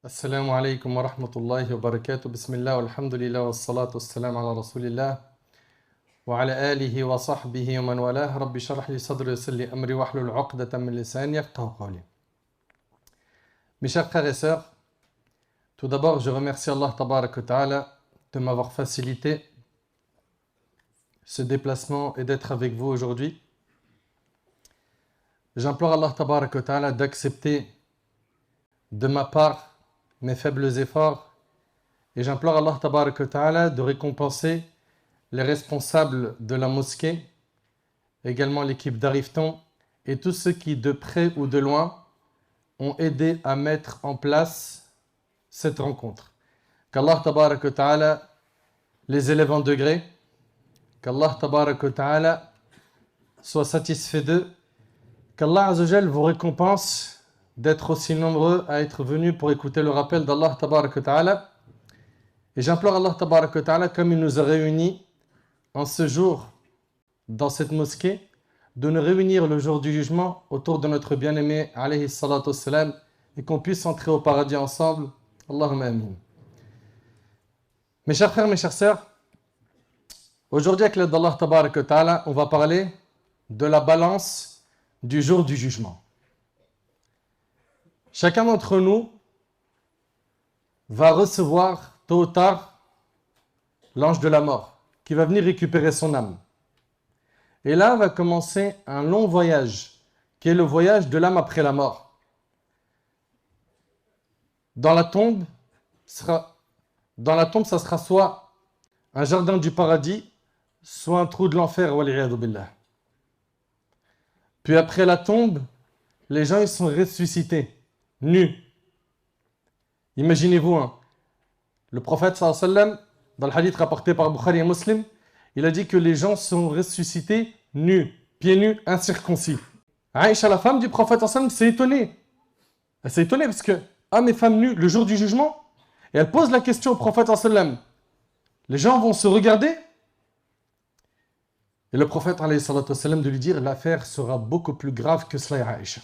السلام عليكم ورحمة الله وبركاته بسم الله والحمد لله والصلاة والسلام على رسول الله وعلى آله وصحبه ومن والاه رب اشرح لي صدري ويسر لي أمري واحلل عقدة من لساني يفقهوا قولي. Mes chers frères et sœurs, tout d'abord je remercie Allah Tabarak wa Ta'ala de m'avoir facilité ce déplacement et d'être avec vous aujourd'hui. J'implore Allah Tabarak wa Ta'ala d'accepter de ma part mes faibles efforts et j'implore Allah Tabarak wa Ta'ala de récompenser les responsables de la mosquée, également l'équipe d'Arifton et tous ceux qui de près ou de loin ont aidé à mettre en place cette rencontre. Qu'Allah Tabarak wa Ta'ala les élève en degré, qu'Allah Tabarak wa Ta'ala soit satisfait d'eux, qu'Allah Azzawajal vous récompense d'être aussi nombreux à être venus pour écouter le rappel d'Allah Tabarak wa Ta'ala. Et j'implore Allah Tabarak wa Ta'ala, comme il nous a réunis en ce jour dans cette mosquée, de nous réunir le jour du jugement autour de notre bien-aimé alayhi salatu wassalam et qu'on puisse entrer au paradis ensemble. Allahumma amin. Mes chers frères, mes chères sœurs, aujourd'hui avec l'aide d'Allah Tabarak wa Ta'ala, on va parler de la balance du jour du jugement. Chacun d'entre nous va recevoir tôt ou tard l'ange de la mort qui va venir récupérer son âme. Et là va commencer un long voyage qui est le voyage de l'âme après la mort. Dans la tombe, ça sera soit un jardin du paradis, soit un trou de l'enfer. Wal'iyadu billah. Puis après la tombe, les gens ils sont ressuscités. Nus. Imaginez-vous, le prophète sallallahu alayhi wa sallam, dans le hadith rapporté par Bukhari et Muslim, il a dit que les gens sont ressuscités nus, pieds nus, incirconcis. Aïcha, la femme du prophète sallallahu alayhi wa sallam, s'est étonnée. Elle s'est étonnée parce que, mes femmes nues, le jour du jugement, et elle pose la question au prophète sallallahu alayhi wa sallam. Les gens vont se regarder. Et le prophète alayhi wa sallam de lui dire, l'affaire sera beaucoup plus grave que cela, Aïcha.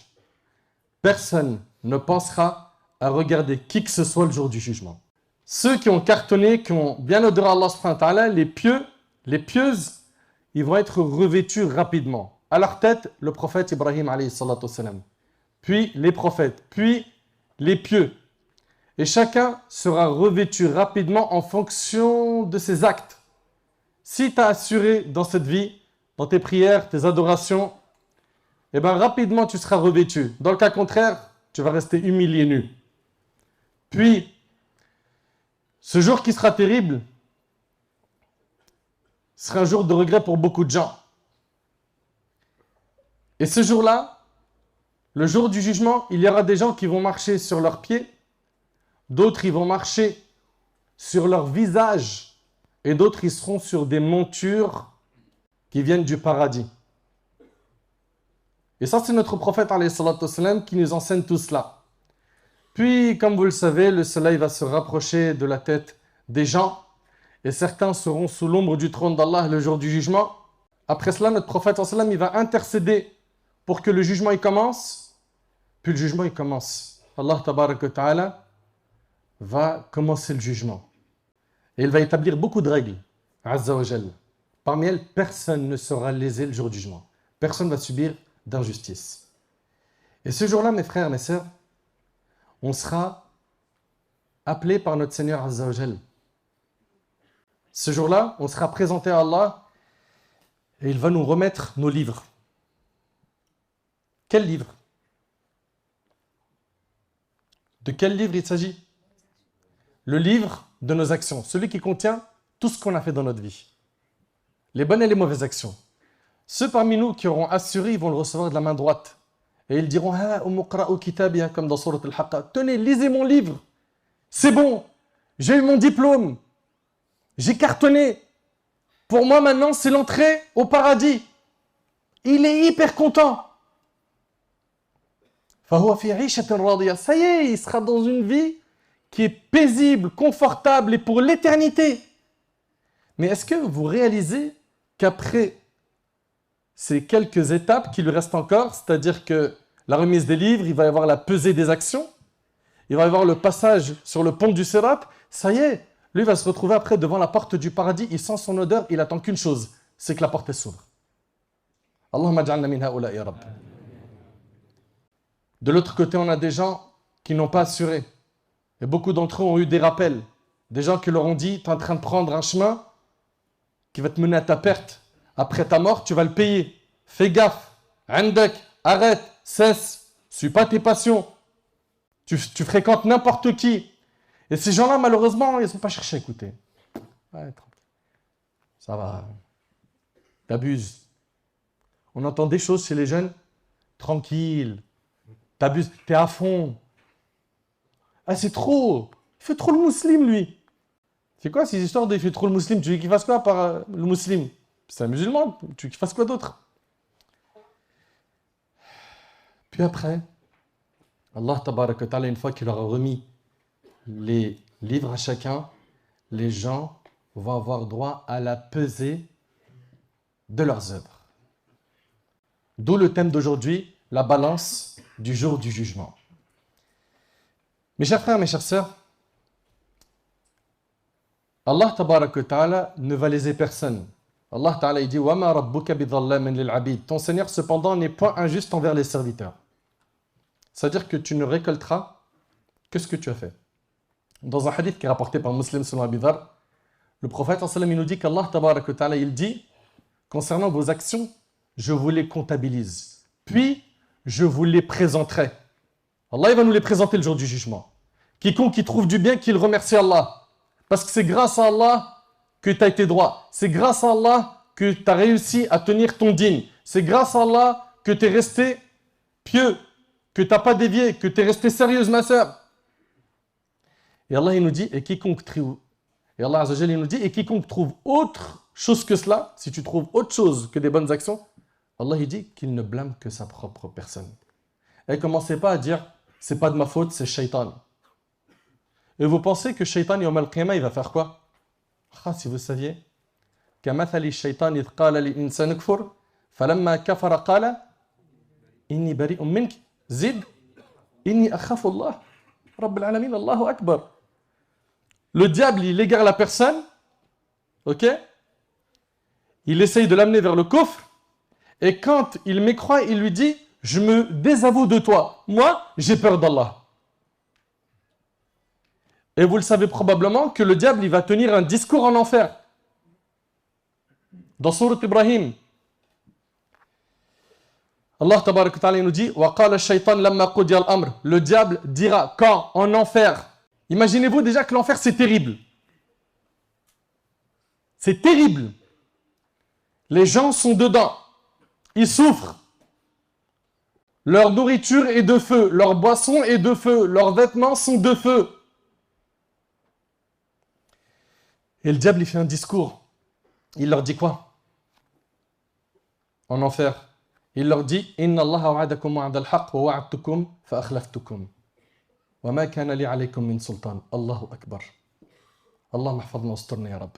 Personne ne pensera à regarder qui que ce soit le jour du jugement. Ceux qui ont cartonné, qui ont bien adoré Allah subhanahu wa ta'ala, les pieux, les pieuses, ils vont être revêtus rapidement. À leur tête, le prophète Ibrahim alayhi salatu wassalam, puis les prophètes, puis les pieux. Et chacun sera revêtu rapidement en fonction de ses actes. Si tu as assuré dans cette vie, dans tes prières, tes adorations, eh bien rapidement tu seras revêtu. Dans le cas contraire, tu vas rester humilié nu. Puis, ce jour qui sera terrible sera un jour de regret pour beaucoup de gens. Et ce jour-là, le jour du jugement, il y aura des gens qui vont marcher sur leurs pieds, d'autres ils vont marcher sur leur visage, et d'autres ils seront sur des montures qui viennent du paradis. Et ça, c'est notre prophète alayhi salatu wassalam qui nous enseigne tout cela. Puis, comme vous le savez, le soleil va se rapprocher de la tête des gens et certains seront sous l'ombre du trône d'Allah le jour du jugement. Après cela, notre prophète sallallahu alayhi wa sallam, il va intercéder pour que le jugement il commence. Puis le jugement il commence. Allah Tabarak wa Ta'ala va commencer le jugement. Et il va établir beaucoup de règles. Azza wa Jal. Parmi elles, personne ne sera lésé le jour du jugement. Personne ne va subir d'injustice. Et ce jour-là, mes frères, mes sœurs, on sera appelé par notre Seigneur Azza wa Jal. Ce jour-là, on sera présenté à Allah et il va nous remettre nos livres. Quel livre? De quel livre il s'agit? Le livre de nos actions, celui qui contient tout ce qu'on a fait dans notre vie. Les bonnes et les mauvaises actions. Ceux parmi nous qui auront assuré, ils vont le recevoir de la main droite. Et ils diront, comme dans Surat Al-Haqqa, tenez, lisez mon livre. C'est bon, j'ai eu mon diplôme. J'ai cartonné. Pour moi, maintenant, c'est l'entrée au paradis. Il est hyper content. Ça y est, il sera dans une vie qui est paisible, confortable et pour l'éternité. Mais est-ce que vous réalisez qu'après ces quelques étapes qui lui restent encore, c'est-à-dire que la remise des livres, il va y avoir la pesée des actions, il va y avoir le passage sur le pont du Sirat, ça y est, lui va se retrouver après devant la porte du paradis, il sent son odeur, il attend qu'une chose, c'est que la porte s'ouvre. Allahumma ja'alna min ha'ula ya Rabb. De l'autre côté, on a des gens qui n'ont pas assuré. Et beaucoup d'entre eux ont eu des rappels. Des gens qui leur ont dit, tu es en train de prendre un chemin qui va te mener à ta perte. Après ta mort, tu vas le payer. Fais gaffe. Indek, arrête, cesse. Suis pas tes passions. Tu fréquentes n'importe qui. Et ces gens-là, malheureusement, ils n'ont pas cherché à écouter. Ouais, tranquille. Ça va. T'abuses. On entend des choses chez les jeunes. Tranquille. T'abuses. T'es à fond. Ah, c'est trop. Il fait trop le musulman, lui. C'est quoi ces histoires de il fait trop le musulman? Tu veux qu'il fasse quoi par le musulman? C'est un musulman. Tu veux qu'il fasse quoi d'autre? Puis après, Allah tabaraka wa ta'ala, une fois qu'il leur a remis les livres à chacun, les gens vont avoir droit à la pesée de leurs œuvres. D'où le thème d'aujourd'hui, la balance du jour du jugement. Mes chers frères, mes chères sœurs, Allah tabaraka wa ta'ala ne va léser personne. Allah ta'ala dit wa ma rabbuka bidhallamin lil abid. Ton Seigneur cependant n'est point injuste envers les serviteurs. C'est-à-dire que tu ne récolteras que ce que tu as fait. Dans un hadith qui est rapporté par Muslim selon Abi Dharr, le prophète sallallahu alayhi wa sallam, il nous dit qu'Allah tabaraka wa ta'ala, il dit concernant vos actions, je vous les comptabilise. Puis je vous les présenterai. Allah il va nous les présenter le jour du jugement. Quiconque qui trouve du bien, qu'il remercie Allah. Parce que c'est grâce à Allah que tu as été droit. C'est grâce à Allah que tu as réussi à tenir ton digne. C'est grâce à Allah que tu es resté pieux, que tu n'as pas dévié, que tu es resté sérieuse, ma sœur. Et Allah il nous dit, et quiconque trouve, et Allah Azza wa Jalla, il nous dit, et quiconque trouve autre chose que cela, si tu trouves autre chose que des bonnes actions, Allah il dit qu'il ne blâme que sa propre personne. Et commencez pas à dire, c'est pas de ma faute, c'est Shaitan. Et vous pensez que Shaitan, Yawm al-Qiyamah, il va faire quoi? Ah, si vous saviez. كَمَثَلِ الشَّيْطَانِ إِذْ قَالَ لِلْإِنسَانِ اكْفُرْ فَلَمَّا كَفَرَ قَالَ إِنِّي بَرِيءٌ مِنْكَ زِدْ إِنِّي أَخَافُ اللَّهَ رَبَّ الْعَالَمِينَ Allahu Akbar. Le diable, il égare la personne, ok? Il essaye de l'amener vers le kufr, et quand il mécroit, il lui dit, je me désavoue de toi. Moi, j'ai peur d'Allah. Et vous le savez probablement que le diable, il va tenir un discours en enfer. Dans Sourate Ibrahim, Allah tabaraka wa ta'ala nous dit وَقَالَ الشَّيْطَانُ لَمَّا قُضِيَ الْأَمْرِ. Le diable dira quand? En enfer. Imaginez-vous déjà que l'enfer c'est terrible. C'est terrible. Les gens sont dedans. Ils souffrent. Leur nourriture est de feu. Leur boisson est de feu. Leurs vêtements sont de feu. Et le diable, il fait un discours. Il leur dit quoi? En enfer. Il leur dit Inna Allah wa'adakum wa'ada al-haq wa wa'adtukum fa akhlaftukum. Wa ma kana li alaykum min sultan. Allahu Akbar. Allah mahfadna wasturna ya Rabb.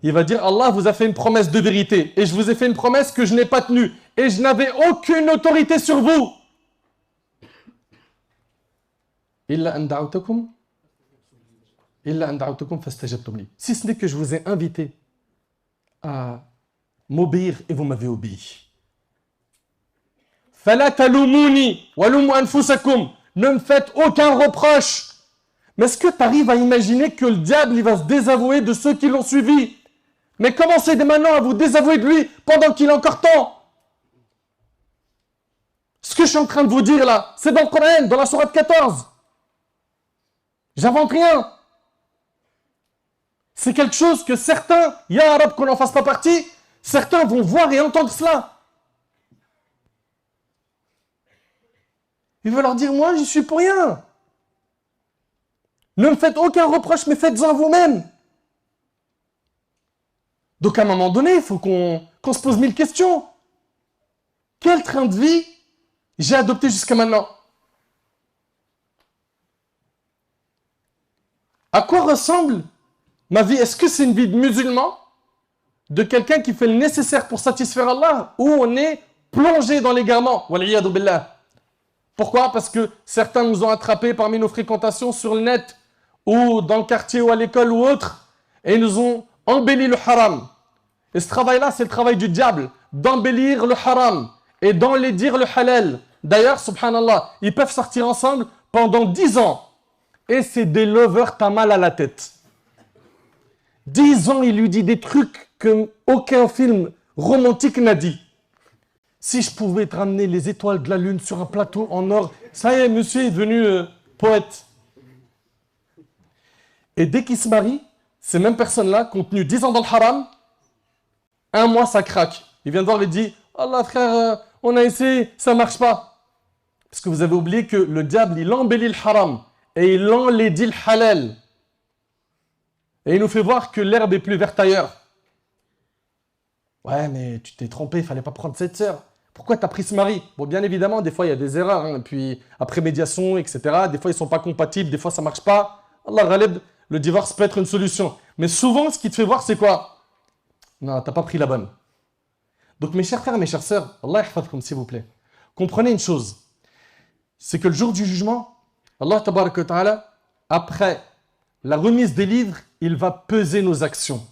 Il va dire Allah vous a fait une promesse de vérité et je vous ai fait une promesse que je n'ai pas tenue et je n'avais aucune autorité sur vous. Illa an da'awtukum si ce n'est que je vous ai invité à m'obéir et vous m'avez obéi. فَلَا تَلُومُونِي وَلُومُوا أَنفُسَكُمْ. Ne me faites aucun reproche. Mais est-ce que tu arrives à imaginer que le diable il va se désavouer de ceux qui l'ont suivi? Mais commencez dès maintenant à vous désavouer de lui pendant qu'il est encore temps. Ce que je suis en train de vous dire là, c'est dans le Coran, dans la sourate 14. J'invente rien. C'est quelque chose que certains, ya Arab qu'on n'en fasse pas partie, certains vont voir et entendre cela. Il veut leur dire, moi j'y suis pour rien. Ne me faites aucun reproche, mais faites-en vous-même. Donc à un moment donné, il faut qu'on se pose 1000 questions. Quel train de vie j'ai adopté jusqu'à maintenant? À quoi ressemble ma vie? Est-ce que c'est une vie de musulman? De quelqu'un qui fait le nécessaire pour satisfaire Allah? Ou on est plongé dans l'égarement? Wal'iyadu billah. Pourquoi? Parce que certains nous ont attrapés parmi nos fréquentations sur le net, ou dans le quartier, ou à l'école, ou autre, et ils nous ont embelli le haram. Et ce travail-là, c'est le travail du diable, d'embellir le haram et d'enlaidir le halal. D'ailleurs, subhanallah, ils peuvent sortir ensemble pendant 10 ans. Et c'est des lovers, t'as mal à la tête. 10 ans, il lui dit des trucs que aucun film romantique n'a dit. Si je pouvais te ramener les étoiles de la lune sur un plateau en or, ça y est, monsieur est devenu poète. Et dès qu'il se marie, ces mêmes personnes-là, qui ont tenu 10 ans dans le haram, un mois, ça craque. Il vient de voir, il dit « Allah frère, on a essayé, ça ne marche pas. » Parce que vous avez oublié que le diable, il embellit le haram et il enlaidit le halal. Et il nous fait voir que l'herbe est plus verte ailleurs. Ouais, mais tu t'es trompé, il ne fallait pas prendre cette sœur. Pourquoi tu as pris ce mari? Bon, bien évidemment, des fois, il y a des erreurs. Hein, et puis, après médiation, etc., des fois, ils ne sont pas compatibles, des fois, ça ne marche pas. Allah ghalib, le divorce peut être une solution. Mais souvent, ce qui te fait voir, c'est quoi? Non, tu n'as pas pris la bonne. Donc, mes chers frères, mes chères sœurs, Allah yahfadkoum, s'il vous plaît. Comprenez une chose. C'est que le jour du jugement, Allah tabaraka wa ta'ala, après la remise des livres, il va peser nos actions.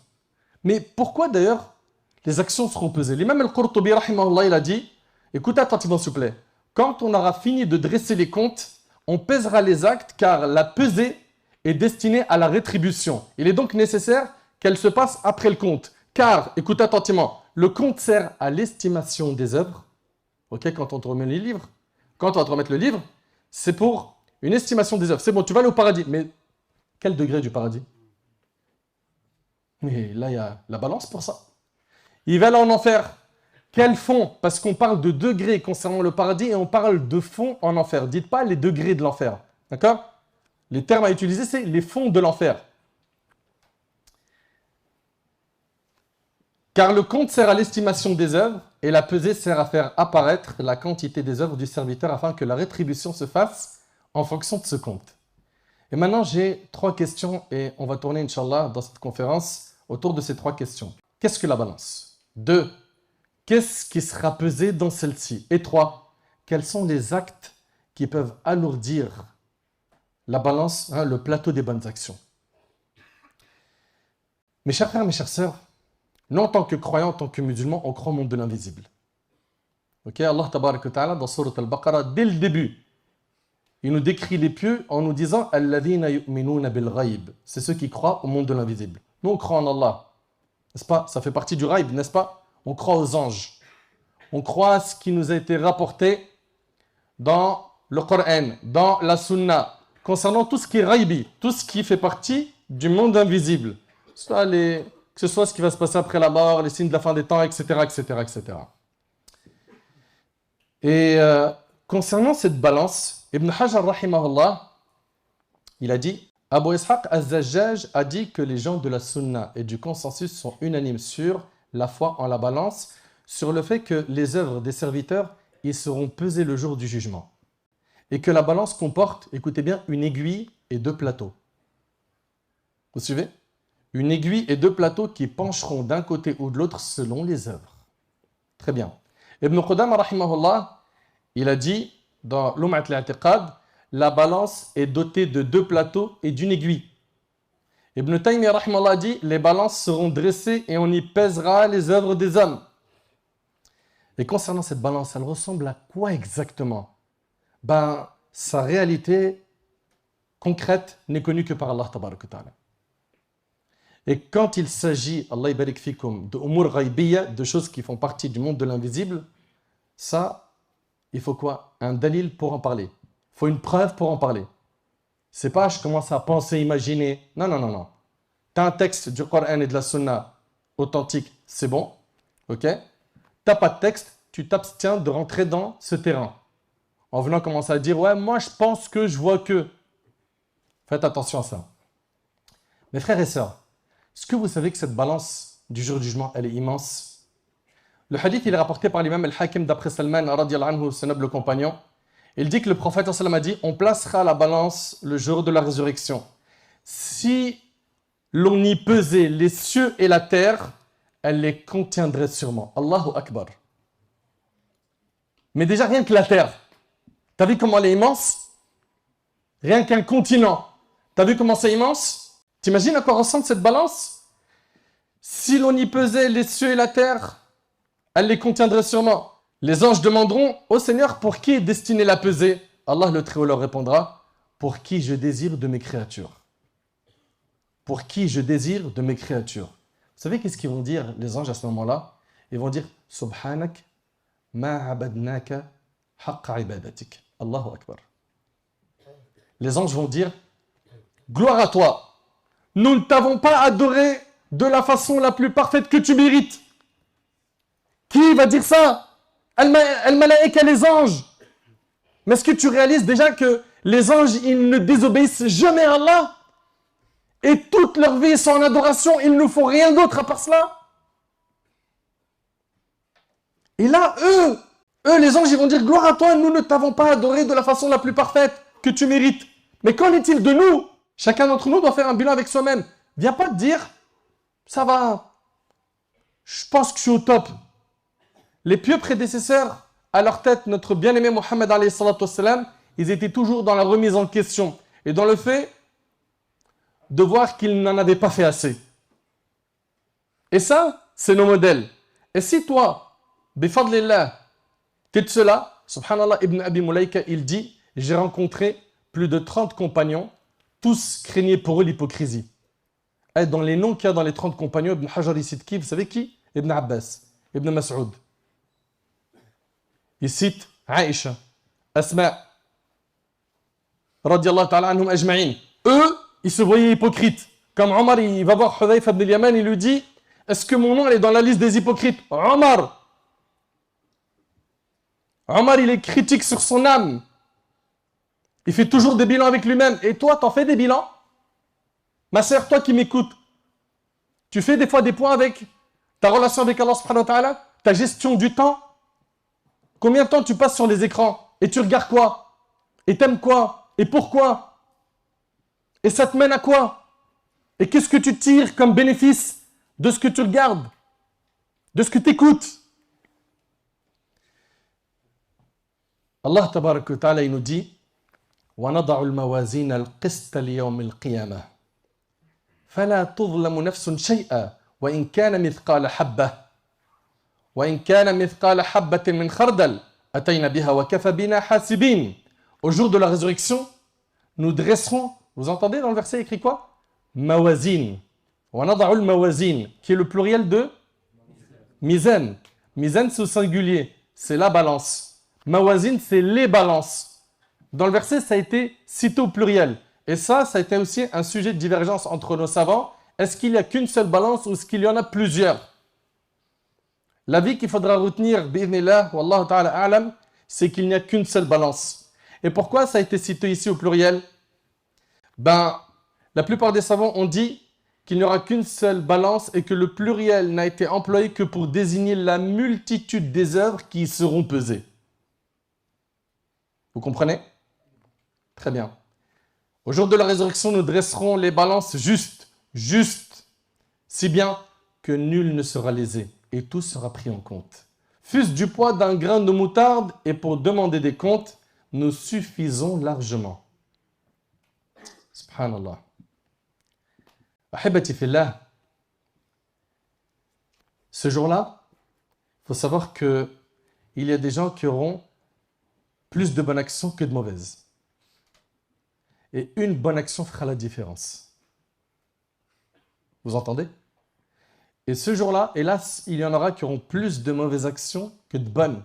Mais pourquoi d'ailleurs les actions seront pesées? L'imam al-Qurtubi, rahimahullah, il a dit, écoutez attentivement s'il vous plaît, quand on aura fini de dresser les comptes, on pèsera les actes car la pesée est destinée à la rétribution. Il est donc nécessaire qu'elle se passe après le compte. Car, écoutez attentivement, le compte sert à l'estimation des œuvres. Ok, quand on te remet les livres, quand on va te remettre le livre, c'est pour une estimation des œuvres. C'est bon, tu vas aller au paradis. Mais quel degré du paradis? Mais là, il y a la balance pour ça. Il va aller en enfer. Quel fond? Parce qu'on parle de degrés concernant le paradis et on parle de fond en enfer. Dites pas les degrés de l'enfer. D'accord? Les termes à utiliser, c'est les fonds de l'enfer. Car le compte sert à l'estimation des œuvres et la pesée sert à faire apparaître la quantité des œuvres du serviteur afin que la rétribution se fasse en fonction de ce compte. Et maintenant, j'ai 3 questions et on va tourner, Inch'Allah, dans cette conférence autour de ces 3 questions. Qu'est-ce que la balance? 2. Qu'est-ce qui sera pesé dans celle-ci? Et 3. Quels sont les actes qui peuvent alourdir la balance, le plateau des bonnes actions? Mes chers frères, mes chères sœurs, nous, en tant que croyants, en tant que musulmans, on croit au monde de l'invisible. Ok, Allah tabaraka wa ta'ala, dans Surat al-Baqarah, dès le début, il nous décrit les pieux en nous disant « Alladhina yu'minuna bil ghaib » c'est ceux qui croient au monde de l'invisible. Nous, on croit en Allah. N'est-ce pas? Ça fait partie du ghaib, n'est-ce pas? On croit aux anges. On croit à ce qui nous a été rapporté dans le Coran, dans la Sunna, concernant tout ce qui est ghaibi, tout ce qui fait partie du monde invisible. Que ce soit ce qui va se passer après la mort, les signes de la fin des temps, etc. etc., etc. Et concernant cette balance, Ibn Hajar, rahimahullah, il a dit, Abu Ishaq az-Zajjaj a dit que les gens de la Sunna et du consensus sont unanimes sur la foi en la balance, sur le fait que les œuvres des serviteurs, ils seront pesés le jour du jugement. Et que la balance comporte, écoutez bien, une aiguille et 2 plateaux. Vous suivez? Une aiguille et 2 plateaux qui pencheront d'un côté ou de l'autre selon les œuvres. Très bien. Ibn Qudama, rahimahullah, il a dit dans Lum'at al-I'tiqad, la balance est dotée de 2 plateaux et d'une aiguille. Ibn Taymiyyah, rahimahullah, a dit, les balances seront dressées et on y pèsera les œuvres des hommes. Et concernant cette balance, elle ressemble à quoi exactement? Ben, sa réalité concrète n'est connue que par Allah tabaraka wa ta'ala. Et quand il s'agit, Allah barik fikum, de umur ghaibiyya, de choses qui font partie du monde de l'invisible, ça, il faut quoi? Un dalil pour en parler. Il faut une preuve pour en parler. C'est pas je commence à penser, imaginer. Non, non, non, non. Tu as un texte du Coran et de la Sunna authentique, c'est bon. Ok? Tu n'as pas de texte, tu t'abstiens de rentrer dans ce terrain. En venant commencer à dire, ouais, moi je pense que je vois que. Faites attention à ça. Mes frères et sœurs, est-ce que vous savez que cette balance du jour du jugement, elle est immense? Le hadith, il est rapporté par l'imam al-Hakim d'après Salman, radiallahu anhu, ce noble compagnon. Il dit que le prophète sallam a dit, on placera la balance le jour de la résurrection. Si l'on y pesait les cieux et la terre, elle les contiendrait sûrement. Allahu Akbar. Mais déjà rien que la terre. T'as vu comment elle est immense? Rien qu'un continent. T'as vu comment c'est immense? T'imagines à quoi ressemble cette balance? Si l'on y pesait les cieux et la terre, elle les contiendrait sûrement. Les anges demanderont au Seigneur, pour qui est destinée la pesée? Allah le Très-Haut leur répondra, pour qui je désire de mes créatures. Pour qui je désire de mes créatures. Vous savez qu'est-ce qu'ils vont dire les anges à ce moment-là? Ils vont dire Subhanak ma abadnaka haqqa ibadatik. Allahu Akbar. Les anges vont dire gloire à toi. Nous ne t'avons pas adoré de la façon la plus parfaite que tu mérites. Qui va dire ça? Al-Malaïka, les anges. Mais est-ce que tu réalises déjà que les anges, ils ne désobéissent jamais à Allah? Et toute leur vie sont en adoration, ils ne font rien d'autre à part cela. Et là, eux, les anges, ils vont dire gloire à toi, nous ne t'avons pas adoré de la façon la plus parfaite que tu mérites. Mais qu'en est-il de nous? Chacun d'entre nous doit faire un bilan avec soi-même. Viens pas te dire, ça va, je pense que je suis au top. Les pieux prédécesseurs, à leur tête, notre bien-aimé Mohammed alayhi salatu wassalam, ils étaient toujours dans la remise en question et dans le fait de voir qu'ils n'en avaient pas fait assez. Et ça, c'est nos modèles. Et si toi, bifadlillah, t'es de cela, subhanallah, Ibn Abi Mulaika, il dit, j'ai rencontré plus de 30 compagnons, tous craignaient pour eux l'hypocrisie. Et dans les noms qu'il y a dans les 30 compagnons, Ibn Hajar Sidki, vous savez qui? Ibn Abbas, Ibn Mas'ud. Il cite Aïcha, Asma, radiallahu ta'ala anhum ajma'in. Eux, ils se voyaient hypocrites. Comme Omar, il va voir Hudayfa ibn al-Yaman, il lui dit, est-ce que mon nom est dans la liste des hypocrites? Omar, il est critique sur son âme. Il fait toujours des bilans avec lui-même. Et toi, t'en fais des bilans? Ma sœur, toi qui m'écoutes, tu fais des fois des points avec ta relation avec Allah subhanahu wa ta'ala, ta gestion du temps? Combien de temps tu passes sur les écrans? Et tu regardes quoi? Et t'aimes quoi? Et pourquoi? Et ça te mène à quoi? Et qu'est-ce que tu tires comme bénéfice de ce que tu regardes? De ce que tu écoutes? Allah tabarak wa ta'ala, il nous dit وَنَضَعُ الْمَوَازِينَ الْقِسْطَ لِيَوْمِ الْقِيَامَةِ فَلَا تُظْلَمُ نَفْسٌ شَيْئًا وَإِنْ كَانَ مِثْقَالَ حَبَّةٍ وَإِنْ كَانَ مِثْقَالَ حَبَّةٍ مِنْ خَرْدَلٍ أَتَيْنَا بِهَا وَكَفَى بِنَا حَاسِبِينَ. Au jour de la résurrection, nous dresserons, vous entendez dans le verset écrit quoi? Mawazin. وَنَضَعُ الْمَوَازِينَ, qui est le pluriel de mizan. Mizan, c'est au singulier, c'est la balance. Mawazin, c'est les balances. Dans le verset, ça a été cité au pluriel. Et ça a été aussi un sujet de divergence entre nos savants. Est-ce qu'il n'y a qu'une seule balance ou est-ce qu'il y en a plusieurs? L'avis qu'il faudra retenir, bi'idhnillah, wallahu ta'ala a'lam, c'est qu'il n'y a qu'une seule balance. Et pourquoi ça a été cité ici au pluriel? La plupart des savants ont dit qu'il n'y aura qu'une seule balance et que le pluriel n'a été employé que pour désigner la multitude des œuvres qui y seront pesées. Vous comprenez? Très bien. Au jour de la résurrection, nous dresserons les balances justes, si bien que nul ne sera lésé et tout sera pris en compte. Fût-ce du poids d'un grain de moutarde, et pour demander des comptes, nous suffisons largement. Subhanallah. Ahibati fillah. Ce jour-là, il faut savoir qu'il y a des gens qui auront plus de bonnes actions que de mauvaises. Et une bonne action fera la différence. Vous entendez? Et ce jour-là, hélas, il y en aura qui auront plus de mauvaises actions que de bonnes.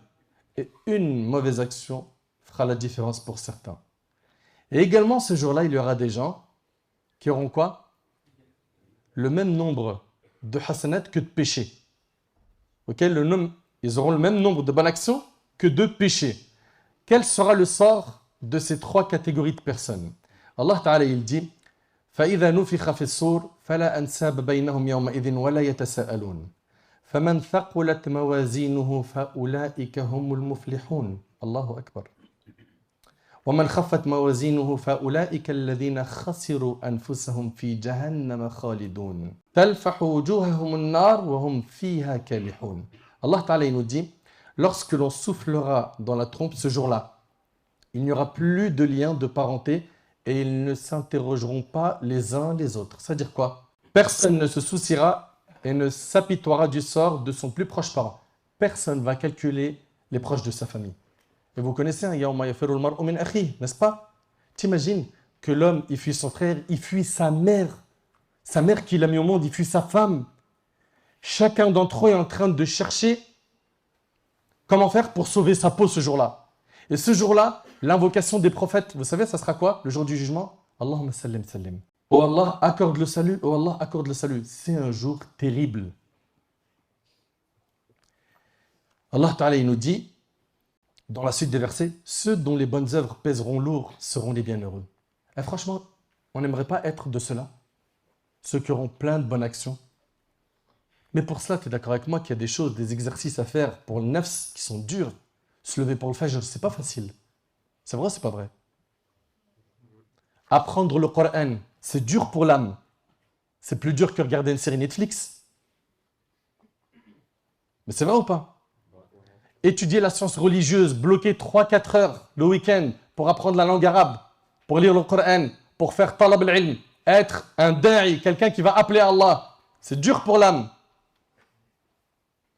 Et une mauvaise action fera la différence pour certains. Et également, ce jour-là, il y aura des gens qui auront quoi? Le même nombre de hasanat que de péchés. Ok? Ils auront le même nombre de bonnes actions que de péchés. Quel sera le sort de ces trois catégories de personnes? Allah Ta'ala, il dit فَإِذَا نُفِخَ فِي الصُّورِ فَلَا أَنْسَابَ بَيْنَهُمْ يَوْمَئِذٍ وَلَا يَتَسَاءَلُونَ فَمَنْ ثَقُلَتْ مَوَازِينُهُ فَأُولَئِكَ هُمُ الْمُفْلِحُونَ الله أكبر وَمَنْ خَفَّتْ مَوَازِينُهُ فَأُولَئِكَ الَّذِينَ خَسِرُوا أَنفُسَهُمْ فِي جَهَنَّمَ خَالِدُونَ تَلْفَحُ وُجُوهَهُمُ النَّارُ وَهُمْ فِيهَا كَالِحُونَ. Allah Ta'ala, il nous dit, lorsque l'on soufflera dans la trompe ce jour-là, Il n'y aura plus de lien de parenté et ils ne s'interrogeront pas les uns les autres. C'est-à-dire quoi? Personne ne se souciera et ne s'apitoiera du sort de son plus proche parent. Personne ne va calculer les proches de sa famille. Et vous connaissez, n'est-ce pas? T'imagines que l'homme, il fuit son frère, il fuit sa mère qui l'a mis au monde, il fuit sa femme. Chacun d'entre eux est en train de chercher comment faire pour sauver sa peau ce jour-là. Et ce jour-là, l'invocation des prophètes, vous savez, ça sera quoi? Le jour du jugement? Allahumma sallim sallim. Oh Allah, accorde le salut, oh Allah, accorde le salut. C'est un jour terrible. Allah Ta'ala, il nous dit, dans la suite des versets, ceux dont les bonnes œuvres pèseront lourd seront les bienheureux. Et franchement, on n'aimerait pas être de ceux-là, ceux qui auront plein de bonnes actions. Mais pour cela, tu es d'accord avec moi qu'il y a des choses, des exercices à faire pour le nafs qui sont durs. Se lever pour le fajr, c'est pas facile. C'est vrai ou c'est pas vrai? Apprendre le Coran, c'est dur pour l'âme. C'est plus dur que regarder une série Netflix. Mais c'est vrai ou pas? Étudier la science religieuse, bloquer 3-4 heures le week-end pour apprendre la langue arabe, pour lire le Coran, pour faire talab al-ilm, être un da'i, quelqu'un qui va appeler Allah. C'est dur pour l'âme.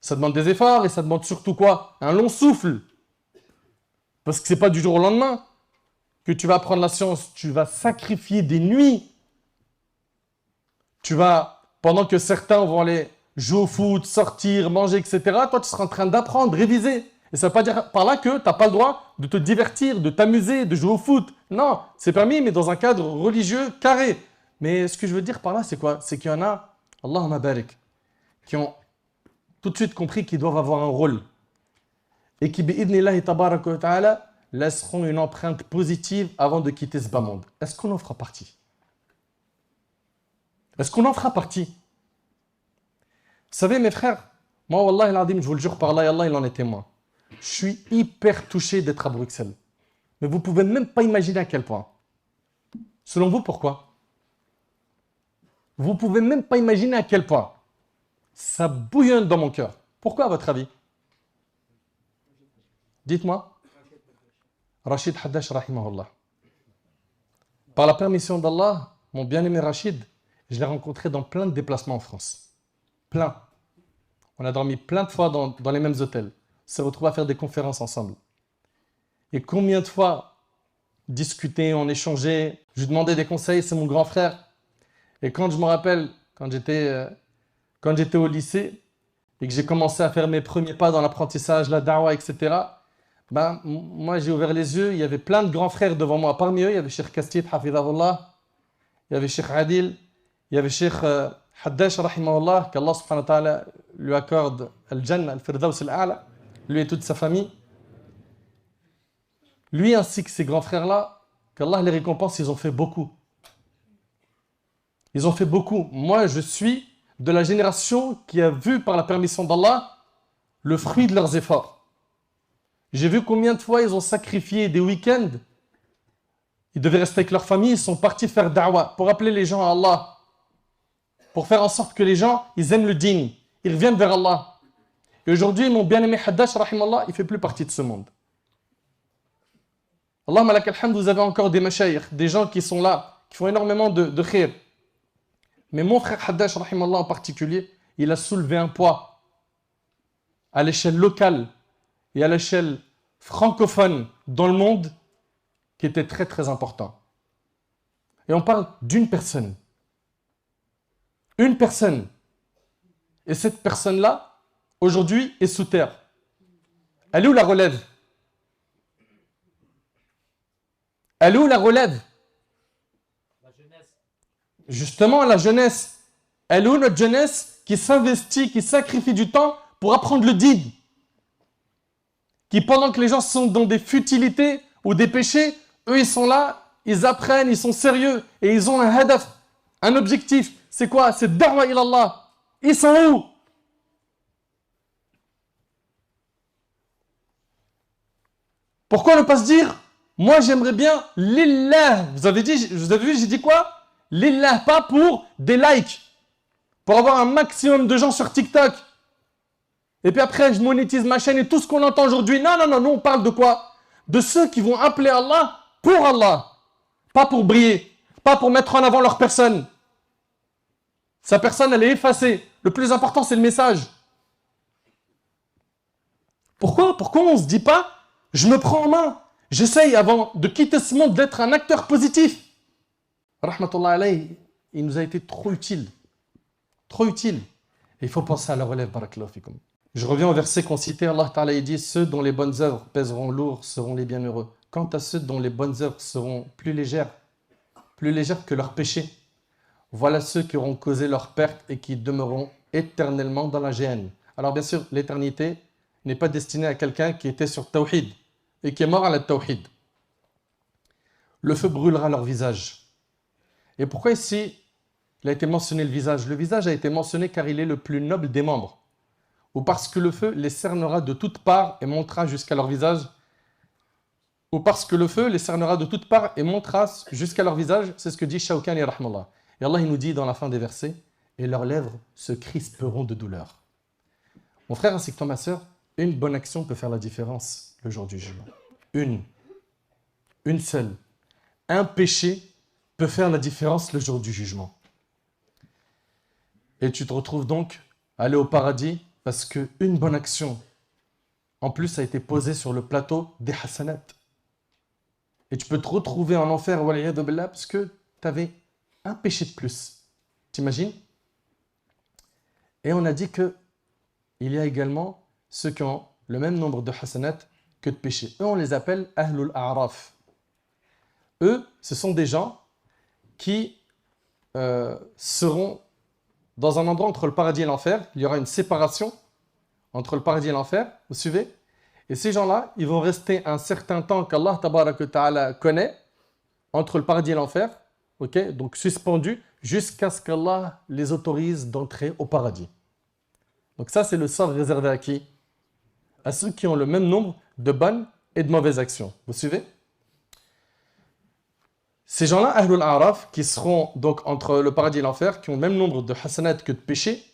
Ça demande des efforts et ça demande surtout quoi? Un long souffle. Parce que ce n'est pas du jour au lendemain que tu vas apprendre la science. Tu vas sacrifier des nuits. Tu vas, pendant que certains vont aller jouer au foot, sortir, manger, etc., toi, tu seras en train d'apprendre, réviser. Et ça ne veut pas dire par là que tu n'as pas le droit de te divertir, de t'amuser, de jouer au foot. Non, c'est permis, mais dans un cadre religieux carré. Mais ce que je veux dire par là, c'est quoi? C'est qu'il y en a, Allahumma barik, qui ont tout de suite compris qu'ils doivent avoir un rôle. Et qui, bi'idnillahi tabaraka wa ta'ala, laisseront une empreinte positive avant de quitter ce bas monde. Est-ce qu'on en fera partie? Est-ce qu'on en fera partie? Vous savez, mes frères, moi, Wallah al-Adim, je vous le jure par Allah, et Allah, il en est témoin. Je suis hyper touché d'être à Bruxelles. Mais vous ne pouvez même pas imaginer à quel point. Selon vous, pourquoi? Vous ne pouvez même pas imaginer à quel point. Ça bouillonne dans mon cœur. Pourquoi, à votre avis? Dites-moi. Rachid Haddash, rahimahullah. Par la permission d'Allah, mon bien-aimé Rachid, je l'ai rencontré dans plein de déplacements en France. Plein. On a dormi plein de fois dans les mêmes hôtels. On s'est retrouvés à faire des conférences ensemble. Et combien de fois discuter, on échangeait, je lui demandais des conseils, c'est mon grand frère. Et quand je me rappelle, quand j'étais au lycée et que j'ai commencé à faire mes premiers pas dans l'apprentissage, la da'wah, etc., ben, moi j'ai ouvert les yeux, il y avait plein de grands frères devant moi. Parmi eux, il y avait Cheikh Kastid, Hafidahullah, il y avait Cheikh Adil, il y avait Cheikh Haddash, rahimahullah, qu'Allah subhanahu wa ta'ala lui accorde al-Jannah, al-Firdaus al-A'la, lui et toute sa famille. Lui ainsi que ses grands frères-là, qu'Allah les récompense, ils ont fait beaucoup. Ils ont fait beaucoup. Moi, je suis de la génération qui a vu par la permission d'Allah le fruit de leurs efforts. J'ai vu combien de fois ils ont sacrifié des week-ends. Ils devaient rester avec leur famille, ils sont partis faire da'wah pour appeler les gens à Allah. Pour faire en sorte que les gens, ils aiment le din. Ils reviennent vers Allah. Et aujourd'hui, mon bien-aimé Haddash, rahimallah, il ne fait plus partie de ce monde. Allahumma lakal hamd, vous avez encore des mashayikh, des gens qui sont là, qui font énormément de khir. Mais mon frère Haddash, rahimallah en particulier, il a soulevé un poids à l'échelle locale et à l'échelle francophone dans le monde qui était très très important. Et on parle d'une personne. Une personne. Et cette personne-là, aujourd'hui, est sous terre. Elle est où la relève? Elle est où la relève? La jeunesse. Justement, la jeunesse. Elle est où notre jeunesse qui s'investit, qui sacrifie du temps pour apprendre le din? Qui, pendant que les gens sont dans des futilités ou des péchés, eux, ils sont là, ils apprennent, ils sont sérieux et ils ont un hadaf, un objectif. C'est quoi? C'est da'wa ilallah. Ils sont où? Pourquoi ne pas se dire, moi j'aimerais bien lillah. Vous avez vu, j'ai dit quoi? Lillah, pas pour des likes, pour avoir un maximum de gens sur TikTok. Et puis après, je monétise ma chaîne et tout ce qu'on entend aujourd'hui. Non, non, non, nous on parle de quoi? de ceux qui vont appeler Allah pour Allah, pas pour briller, pas pour mettre en avant leur personne. Sa personne, elle est effacée. Le plus important, c'est le message. Pourquoi on ne se dit pas, je me prends en main, j'essaye avant de quitter ce monde d'être un acteur positif. Rahmatullah alayhi, il nous a été trop utile. Trop utile. Et il faut penser à la relève, barakallahu fikum. Je reviens au verset qu'on citait, Allah Ta'ala dit, ceux dont les bonnes œuvres pèseront lourd seront les bienheureux. Quant à ceux dont les bonnes œuvres seront plus légères que leurs péchés, voilà ceux qui auront causé leur perte et qui demeureront éternellement dans la géhenne. Alors bien sûr, l'éternité n'est pas destinée à quelqu'un qui était sur Tawhid et qui est mort à la Tawhid. Le feu brûlera leur visage. Et pourquoi ici, il a été mentionné le visage? Le visage a été mentionné car il est le plus noble des membres. Ou parce que le feu les cernera de toutes parts et montera jusqu'à leur visage. Ou parce que le feu les cernera de toutes parts et montera jusqu'à leur visage. C'est ce que dit Shawkani rahmallah. Et Allah il nous dit dans la fin des versets, et leurs lèvres se crisperont de douleur. Mon frère ainsi que toi ma soeur, une bonne action peut faire la différence le jour du jugement. Une seule. Un péché peut faire la différence le jour du jugement. Et tu te retrouves donc à aller au paradis parce qu'une bonne action, en plus, a été posée sur le plateau des hasanat. Et tu peux te retrouver en enfer waliyadu billah, parce que tu avais un péché de plus. T'imagines? Et on a dit qu'il y a également ceux qui ont le même nombre de hasanat que de péchés. Eux, on les appelle Ahlul A'raf. Eux, ce sont des gens qui seront dans un endroit entre le paradis et l'enfer. Il y aura une séparation entre le paradis et l'enfer. Vous suivez? Et ces gens-là, ils vont rester un certain temps qu'Allah Tabaraka Ta'ala connaît entre le paradis et l'enfer. Okay? Donc suspendus jusqu'à ce qu'Allah les autorise d'entrer au paradis. Donc ça, c'est le sort réservé à qui? À ceux qui ont le même nombre de bonnes et de mauvaises actions. Vous suivez? Ces gens-là, Ahlul A'raf, qui seront donc entre le paradis et l'enfer, qui ont le même nombre de hasanat que de péchés,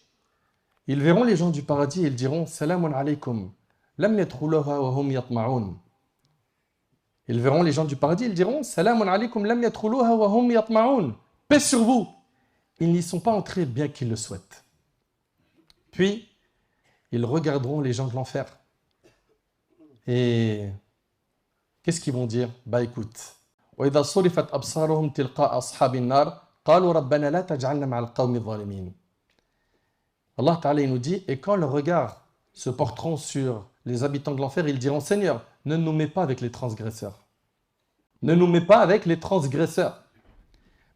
ils verront les gens du paradis et ils diront « Salamun alaykum, lam yadkhuluha wa hum yatma'un » Ils verront les gens du paradis, ils diront « Salamun alaykum, lam yadkhuluha wa hum yatma'un » Paix sur vous. Ils n'y sont pas entrés bien qu'ils le souhaitent. Puis, ils regarderont les gens de l'enfer. Et qu'est-ce qu'ils vont dire? Bah écoute, وإذا صرفت أبصارهم تلقاء أصحاب النار قالوا ربنا لا تجعلنا مع القوم الظالمين. Allah Ta'ala nous dit, et quand leurs regards se porteront sur les habitants de l'enfer, ils diront, Seigneur, ne nous mets pas avec les transgresseurs. Ne nous mets pas avec les transgresseurs.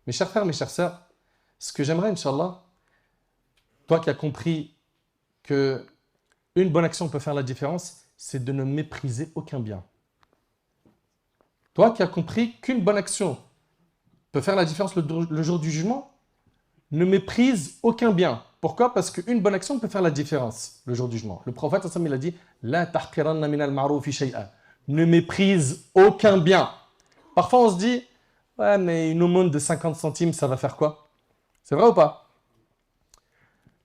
Mes chers frères, mes chères sœurs, ce que j'aimerais, Inch'Allah, toi qui as compris que une bonne action peut faire la différence, c'est de ne mépriser aucun bien. Toi qui as compris qu'une bonne action peut faire la différence le jour du jugement, ne méprise aucun bien. Pourquoi? Parce qu'une bonne action peut faire la différence le jour du jugement. Le prophète, il a dit « La tahqiranna min al-ma'rufi shay'a » Ne méprise aucun bien. Parfois, on se dit « Ouais, mais une aumône de 50 centimes, ça va faire quoi ?» C'est vrai ou pas?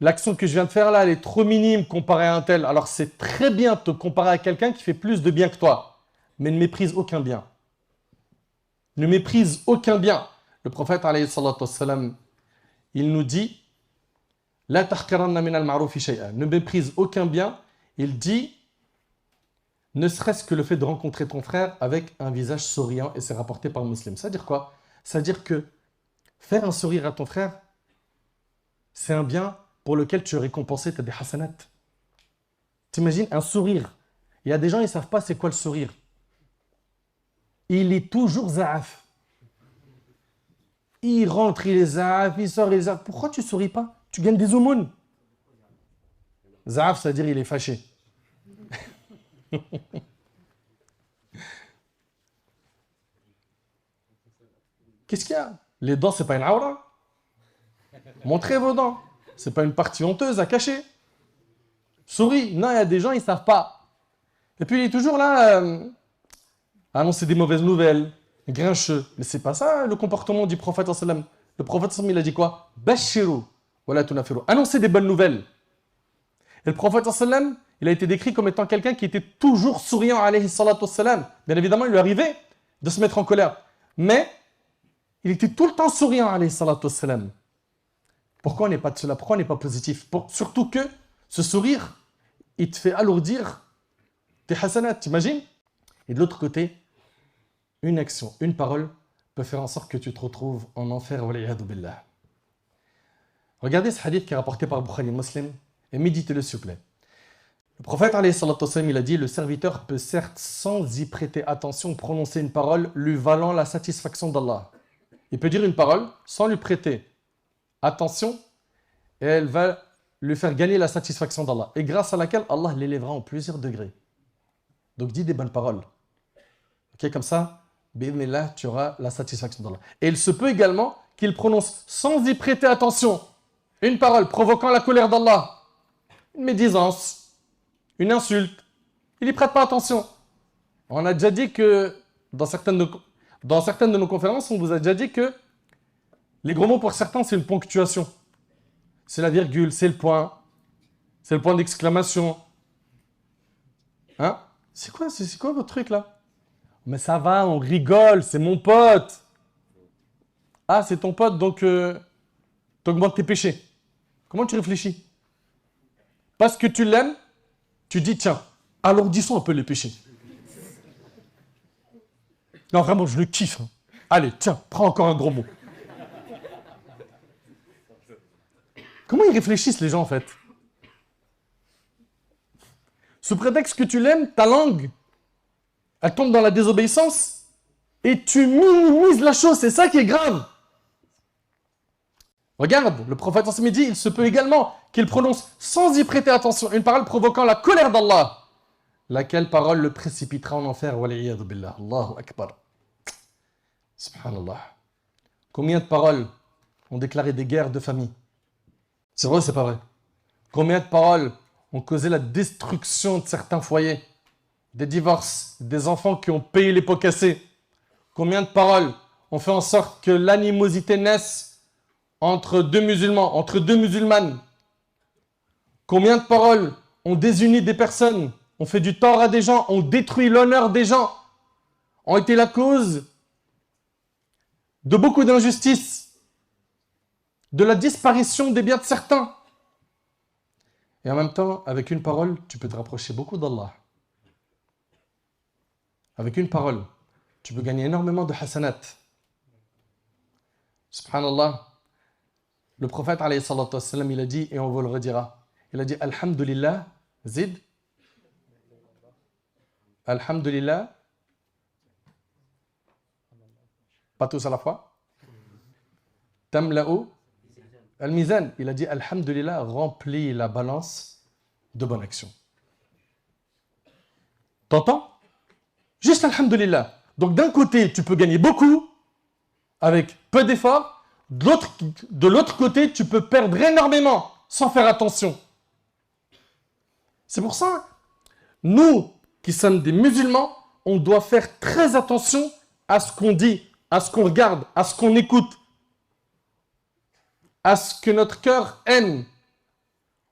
L'action que je viens de faire là, elle est trop minime comparée à un tel. Alors, c'est très bien de te comparer à quelqu'un qui fait plus de bien que toi. Mais ne méprise aucun bien. Ne méprise aucun bien. Le prophète, alayhi salatu wassalam, il nous dit La tahqiranna min al-ma'rufi shay'a. Ne méprise aucun bien. Il dit ne serait-ce que le fait de rencontrer ton frère avec un visage souriant, et c'est rapporté par Muslim. Ça veut dire quoi? Ça veut dire que faire un sourire à ton frère, c'est un bien pour lequel tu es récompensé, tu as des hasanat. T'imagines un sourire. Il y a des gens, ils ne savent pas c'est quoi le sourire. Il est toujours za'af. Il rentre, il est za'af, il sort, il est za'af. Pourquoi tu ne souris pas? Tu gagnes des aumônes. Za'af, c'est-à-dire il est fâché. Qu'est-ce qu'il y a? Les dents, c'est pas une aura. Montrez vos dents. C'est pas une partie honteuse à cacher. Souris. Non, il y a des gens, ils savent pas. Et puis il est toujours là à annoncer des mauvaises nouvelles, grincheux. Mais c'est pas ça le comportement du prophète sallam. Le prophète sallam, il a dit quoi? Bashiru wala tunafiru. Annoncez des bonnes nouvelles. Et le prophète sallam, il a été décrit comme étant quelqu'un qui était toujours souriant, alayhi salatu wassalam. Bien évidemment, il lui arrivait de se mettre en colère. Mais il était tout le temps souriant, alayhi salatu wassalam. Pourquoi on n'est pas de cela? Pourquoi on n'est pas positif? Surtout que ce sourire, il te fait alourdir tes hasanats, t'imagines? Et de l'autre côté, une action, une parole peut faire en sorte que tu te retrouves en enfer. Waliyadu billah. Regardez ce hadith qui est rapporté par Bukhari Muslim et méditez-le s'il vous plaît. Le prophète alayhi salatu wassalam, il a dit: le serviteur peut certes sans y prêter attention prononcer une parole lui valant la satisfaction d'Allah. Il peut dire une parole sans lui prêter attention et elle va lui faire gagner la satisfaction d'Allah et grâce à laquelle Allah l'élèvera en plusieurs degrés. Donc dis des bonnes paroles. Ok, comme ça, bi'idhnillah, tu auras la satisfaction d'Allah. Et il se peut également qu'il prononce sans y prêter attention une parole provoquant la colère d'Allah, une médisance, une insulte. Il n'y prête pas attention. On a déjà dit que dans certaines de nos conférences, on vous a déjà dit que les gros mots pour certains, c'est une ponctuation. C'est la virgule, c'est le point d'exclamation. Hein? C'est quoi votre truc là? Mais ça va, on rigole, c'est mon pote. Ah, c'est ton pote, donc t'augmentes tes péchés. Comment tu réfléchis? Parce que tu l'aimes, tu dis tiens, alourdissons un peu les péchés. Non, vraiment, je le kiffe. Hein. Allez, tiens, prends encore un gros mot. Comment ils réfléchissent les gens en fait? Sous prétexte que tu l'aimes, ta langue, elle tombe dans la désobéissance et tu minimises la chose, c'est ça qui est grave. Regarde, le prophète ensemble dit, il se peut également qu'il prononce sans y prêter attention une parole provoquant la colère d'Allah, laquelle parole le précipitera en enfer. Waliyadu billah. Allahu akbar. Subhanallah. Combien de paroles ont déclaré des guerres de famille? C'est vrai ou c'est pas vrai? Combien de paroles ont causé la destruction de certains foyers? Des divorces, des enfants qui ont payé les pots cassés. Combien de paroles ont fait en sorte que l'animosité naisse entre deux musulmans, entre deux musulmanes? Combien de paroles ont désuni des personnes, ont fait du tort à des gens, ont détruit l'honneur des gens, ont été la cause de beaucoup d'injustices, de la disparition des biens de certains. Et en même temps, avec une parole, tu peux te rapprocher beaucoup d'Allah. Avec une parole, tu peux gagner énormément de hasanat. Subhanallah. Le prophète, alayhi salatu wassalam, il a dit, et on vous le redira, il a dit, Alhamdulillah, zid. Alhamdulillah. Pas tous à la fois. Tamla'u. Al-Mizan, il a dit, Alhamdulillah, remplit la balance de bonne action. T'entends? Juste Alhamdulillah. Donc d'un côté, tu peux gagner beaucoup, avec peu d'efforts. De l'autre côté, tu peux perdre énormément, sans faire attention. C'est pour ça, nous qui sommes des musulmans, on doit faire très attention à ce qu'on dit, à ce qu'on regarde, à ce qu'on écoute, à ce que notre cœur aime.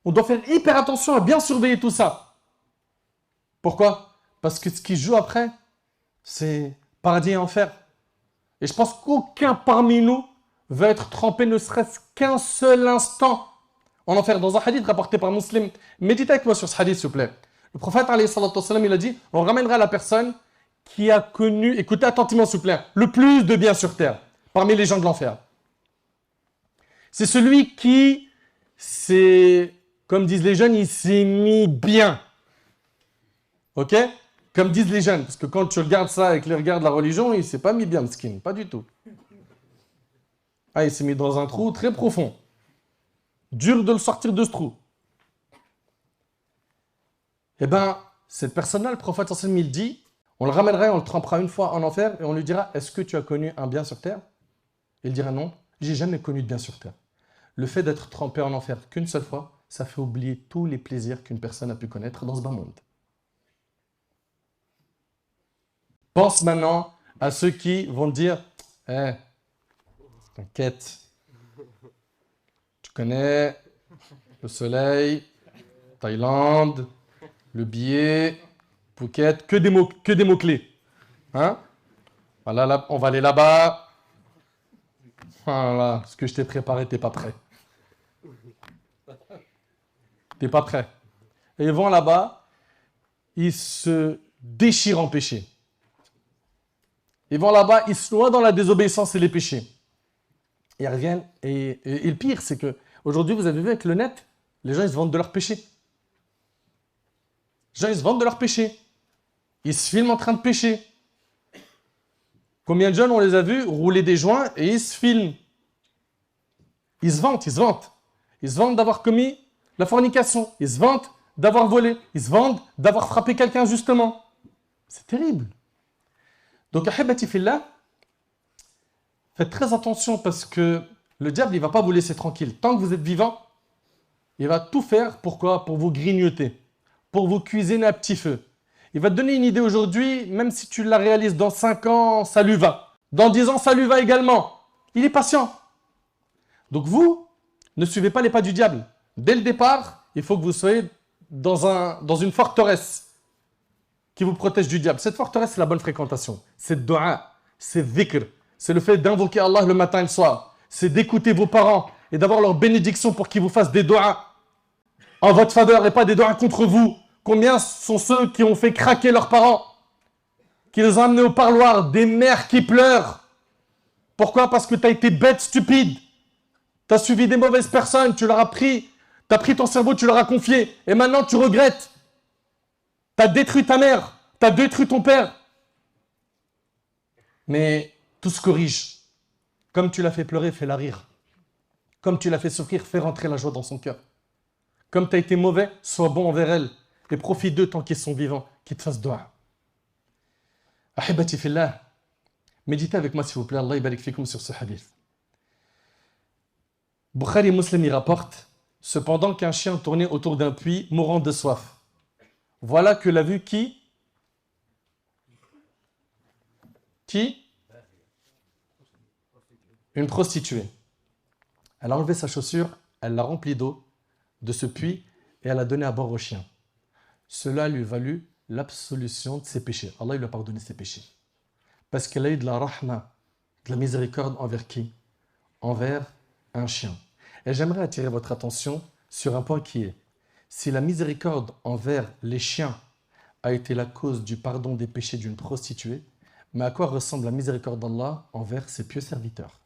On doit faire hyper attention à bien surveiller tout ça. Pourquoi? Parce que ce qui joue après, c'est paradis et enfer. Et je pense qu'aucun parmi nous va être trempé ne serait-ce qu'un seul instant en enfer. Dans un hadith rapporté par Muslim, méditez avec moi sur ce hadith s'il vous plaît. Le prophète alayhi salatu wassalam, il a dit, on ramènera la personne qui a connu, écoutez attentivement s'il vous plaît, le plus de bien sur terre, parmi les gens de l'enfer. C'est celui qui, comme disent les jeunes, il s'est mis bien. Ok? Comme disent les jeunes, parce que quand tu regardes ça avec les regards de la religion, il ne s'est pas mis bien, skin, pas du tout. Ah, il s'est mis dans un trou très profond. Dur de le sortir de ce trou. Eh bien, cette personne-là, le prophète sallallahu alayhi wa sallam, il dit, on le ramènera, on le trempera une fois en enfer, et on lui dira, est-ce que tu as connu un bien sur terre? Il dira non, j'ai jamais connu de bien sur terre. Le fait d'être trempé en enfer qu'une seule fois, ça fait oublier tous les plaisirs qu'une personne a pu connaître dans ce bas monde. Pense maintenant à ceux qui vont te dire, t'inquiète, tu connais le soleil, Thaïlande, le billet, Phuket, que des mots-clés. Hein? Voilà, là, on va aller là-bas. Voilà, ce que je t'ai préparé, t'es pas prêt. T'es pas prêt. Et ils vont là-bas, ils se déchirent en péché. Ils vont là-bas, ils se noient dans la désobéissance et les péchés. Et ils reviennent, et le pire, c'est que aujourd'hui, vous avez vu avec le net, les gens, ils se vendent de leurs péchés. Les gens, ils se vendent de leurs péchés. Ils se filment en train de pécher. Combien de jeunes, on les a vus rouler des joints et ils se filment. Ils se vantent, ils se vantent. Ils se vantent d'avoir commis la fornication. Ils se vantent d'avoir volé. Ils se vantent d'avoir frappé quelqu'un justement. C'est terrible. Donc, ahibati fillah, faites très attention parce que le diable, il ne va pas vous laisser tranquille. Tant que vous êtes vivant, il va tout faire. Pourquoi? Pour vous grignoter, pour vous cuisiner à petit feu. Il va te donner une idée aujourd'hui, même si tu la réalises dans 5 ans, ça lui va. Dans 10 ans, ça lui va également. Il est patient. Donc vous, ne suivez pas les pas du diable. Dès le départ, il faut que vous soyez dans une forteresse qui vous protège du diable. Cette forteresse, c'est la bonne fréquentation. C'est le dua, c'est le dhikr, c'est le fait d'invoquer Allah le matin et le soir. C'est d'écouter vos parents et d'avoir leur bénédiction pour qu'ils vous fassent des duas en votre faveur et pas des duas contre vous. Combien sont ceux qui ont fait craquer leurs parents, qui les ont amenés au parloir, des mères qui pleurent. Pourquoi? Parce que tu as été bête, stupide. Tu as suivi des mauvaises personnes, tu leur as pris, tu as pris ton cerveau, tu leur as confié, et maintenant tu regrettes. Tu as détruit ta mère, tu as détruit ton père. Mais tout se corrige. Comme tu l'as fait pleurer, fais-la rire. Comme tu l'as fait souffrir, fais rentrer la joie dans son cœur. Comme tu as été mauvais, sois bon envers elle. Et profite d'eux tant qu'ils sont vivants, qu'ils te fassent dua. Ahibati fillah, méditez avec moi s'il vous plaît, Allah barik fikoum sur ce hadith. Bukhari Muslim y rapporte, cependant qu'un chien tournait autour d'un puits, mourant de soif. Voilà que l'a vu qui? Une prostituée. Elle a enlevé sa chaussure, elle l'a remplie d'eau de ce puits et elle a donné à boire au chien. Cela lui valut l'absolution de ses péchés. Allah lui a pardonné ses péchés. Parce qu'elle a eu de la rahma, de la miséricorde envers qui? Envers un chien. Et j'aimerais attirer votre attention sur un point qui est, si la miséricorde envers les chiens a été la cause du pardon des péchés d'une prostituée, mais à quoi ressemble la miséricorde d'Allah envers ses pieux serviteurs?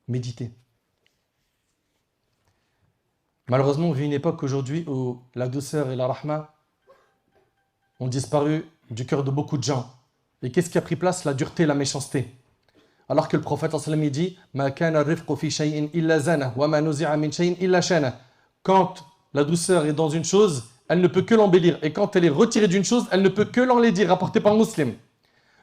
Méditez. Malheureusement, on vit une époque aujourd'hui où la douceur et la rahma ont disparu du cœur de beaucoup de gens. Et qu'est-ce qui a pris place? La dureté et la méchanceté. Alors que le prophète sallallahu alayhi wa sallam dit Ma kana rifqu fi shay'in illa zana wa ma nuzi'a min shay'in illa shana. Quand la douceur est dans une chose, elle ne peut que l'embellir. Et quand elle est retirée d'une chose, elle ne peut que l'enlaidir, rapporté par Muslim.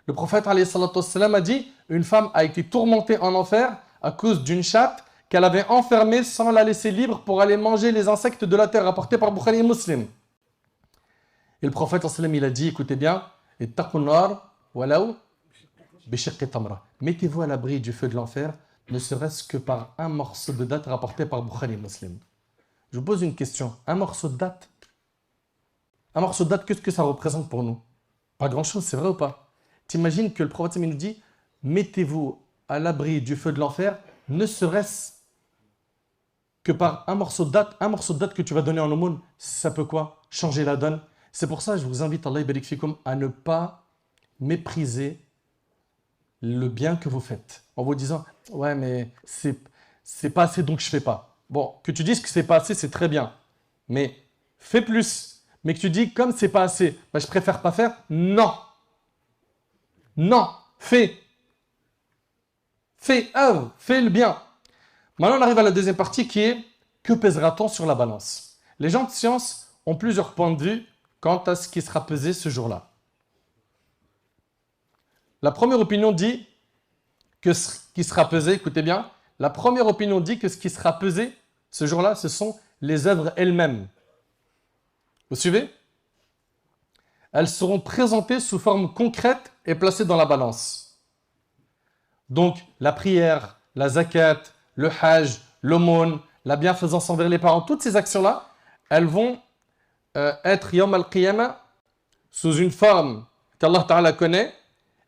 Le prophète alayhi wa sallam a dit une femme a été tourmentée en enfer à cause d'une chatte qu'elle avait enfermée sans la laisser libre pour aller manger les insectes de la terre, rapporté par Bukhari et Muslim. Et le prophète sallallahu alayhi wa sallam, il a dit, écoutez bien, ittaqun nar walaw bishiqqi tamra. Mettez-vous à l'abri du feu de l'enfer, ne serait-ce que par un morceau de date rapporté par Bukhari et Muslim. Je vous pose une question, un morceau de date, qu'est-ce que ça représente pour nous? Pas grand-chose, c'est vrai ou pas? T'imagines que le prophète nous dit, mettez-vous à l'abri du feu de l'enfer, ne serait-ce que par un morceau de date que tu vas donner en aumône, ça peut quoi? Changer la donne. C'est pour ça que je vous invite, Allah barik fikoum, à ne pas mépriser le bien que vous faites. En vous disant, ouais, mais c'est pas assez, donc je fais pas. Bon, que tu dises que c'est pas assez, c'est très bien. Mais fais plus. Mais que tu dis, comme c'est pas assez, bah, je préfère pas faire. Non. Non. Fais. Fais œuvre. Fais le bien. Maintenant, on arrive à la deuxième partie qui est, que pèsera-t-on sur la balance? Les gens de science ont plusieurs points de vue quant à ce qui sera pesé ce jour-là. La première opinion dit que ce qui sera pesé, écoutez bien, la première opinion dit que ce qui sera pesé ce jour-là, ce sont les œuvres elles-mêmes. Vous suivez? Elles seront présentées sous forme concrète et placées dans la balance. Donc, la prière, la zakat, le hajj, l'aumône, la bienfaisance envers les parents, toutes ces actions-là, elles vont être Yawm al-Qiyamah sous une forme qu'Allah Ta'ala connaît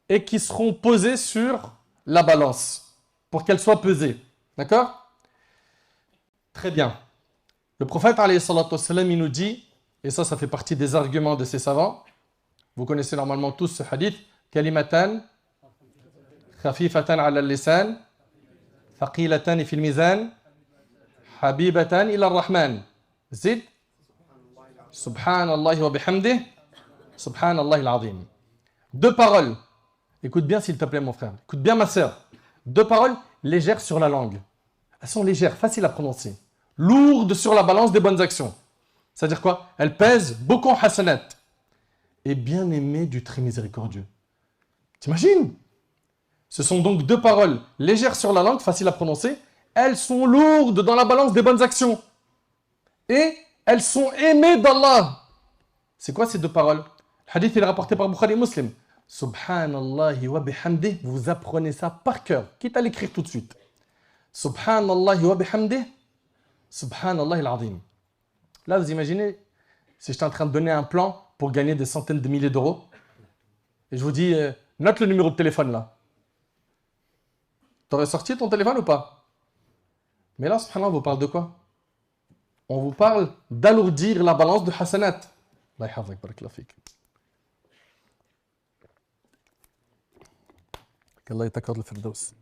et qui seront posées sur la balance pour qu'elles soient pesées. D'accord? Très bien. Le prophète, alayhi salatu wassalam, il nous dit, et ça fait partie des arguments de ces savants, vous connaissez normalement tous ce hadith, Kalimatan, khafifatan ala al-lisan, thaqilatan fil mizan, habibatan ila ar-Rahman. Zid, subhanallah wa bihamdih, subhanallah al-azim. Deux paroles. Écoute bien s'il te plaît mon frère. Écoute bien ma sœur. Deux paroles légères sur la langue. Elles sont légères, faciles à prononcer. Lourdes sur la balance des bonnes actions. C'est-à-dire quoi? Elles pèsent beaucoup en hasanat. Et bien aimées du très miséricordieux. T'imagines? Ce sont donc deux paroles légères sur la langue, faciles à prononcer. Elles sont lourdes dans la balance des bonnes actions. Et elles sont aimées d'Allah. C'est quoi ces deux paroles? Le hadith il est rapporté par Bukhari et Muslim. Subhanallah wa bihamdih. Vous apprenez ça par cœur, quitte à l'écrire tout de suite. Subhanallah wa bihamdih. Subhanallah al-azim. Là, vous imaginez, si j'étais en train de donner un plan pour gagner des centaines de milliers d'euros, et je vous dis, note le numéro de téléphone là. T'aurais sorti ton téléphone ou pas? Mais là, subhanallah, on vous parle de quoi? On vous parle d'alourdir la balance de hasanat. Allah yahfazak, barakallahu fik. qu'Allah t'accorde le firdaus.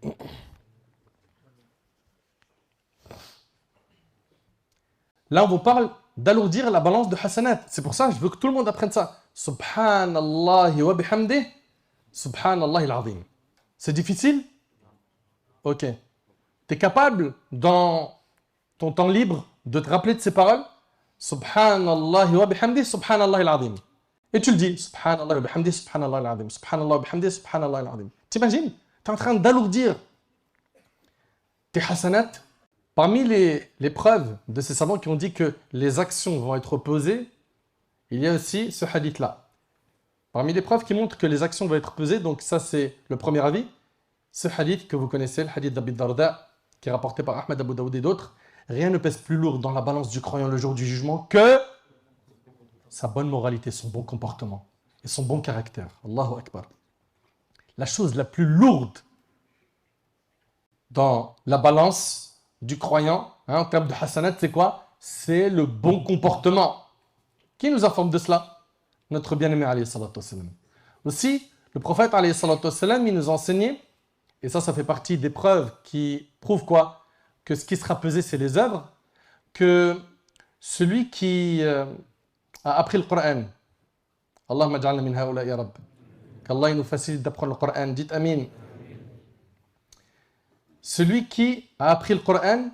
Là, on vous parle d'alourdir la balance de hasanat. C'est pour ça que je veux que tout le monde apprenne ça. Subhanallah wa bihamdih. Subhanallah al-azim. C'est difficile? Ok. Tu es capable, dans ton temps libre, de te rappeler de ces paroles? Subhanallah wa bihamdih. Subhanallah al-azim. Et tu le dis. Subhanallah wa bihamdih. Subhanallah al-azim. Subhanallah wa bihamdih. Subhanallah al-azim. T'imagines? Tu es en train d'alourdir tes hasanat. Parmi les preuves de ces savants qui ont dit que les actions vont être pesées, il y a aussi ce hadith-là. Parmi les preuves qui montrent que les actions vont être pesées, donc ça c'est le premier avis, ce hadith que vous connaissez, le hadith d'Abi Darda, qui est rapporté par Ahmed Abu Daoud et d'autres, rien ne pèse plus lourd dans la balance du croyant le jour du jugement que sa bonne moralité, son bon comportement et son bon caractère. Allahu Akbar. La chose la plus lourde dans la balance du croyant, en termes de hasanat, c'est quoi? C'est le bon comportement. Qui nous informe de cela? Notre bien-aimé alayhi salatu wassalam. Aussi, le prophète alayhi salatu wassalam, il nous a enseigné, et ça fait partie des preuves qui prouvent quoi? Que ce qui sera pesé, c'est les œuvres, que celui qui a appris le Coran, Allahumma ja'alna min haoula ya Rabb, qu'Allah nous facilite d'apprendre le Coran, dites Amin. Celui qui a appris le Coran,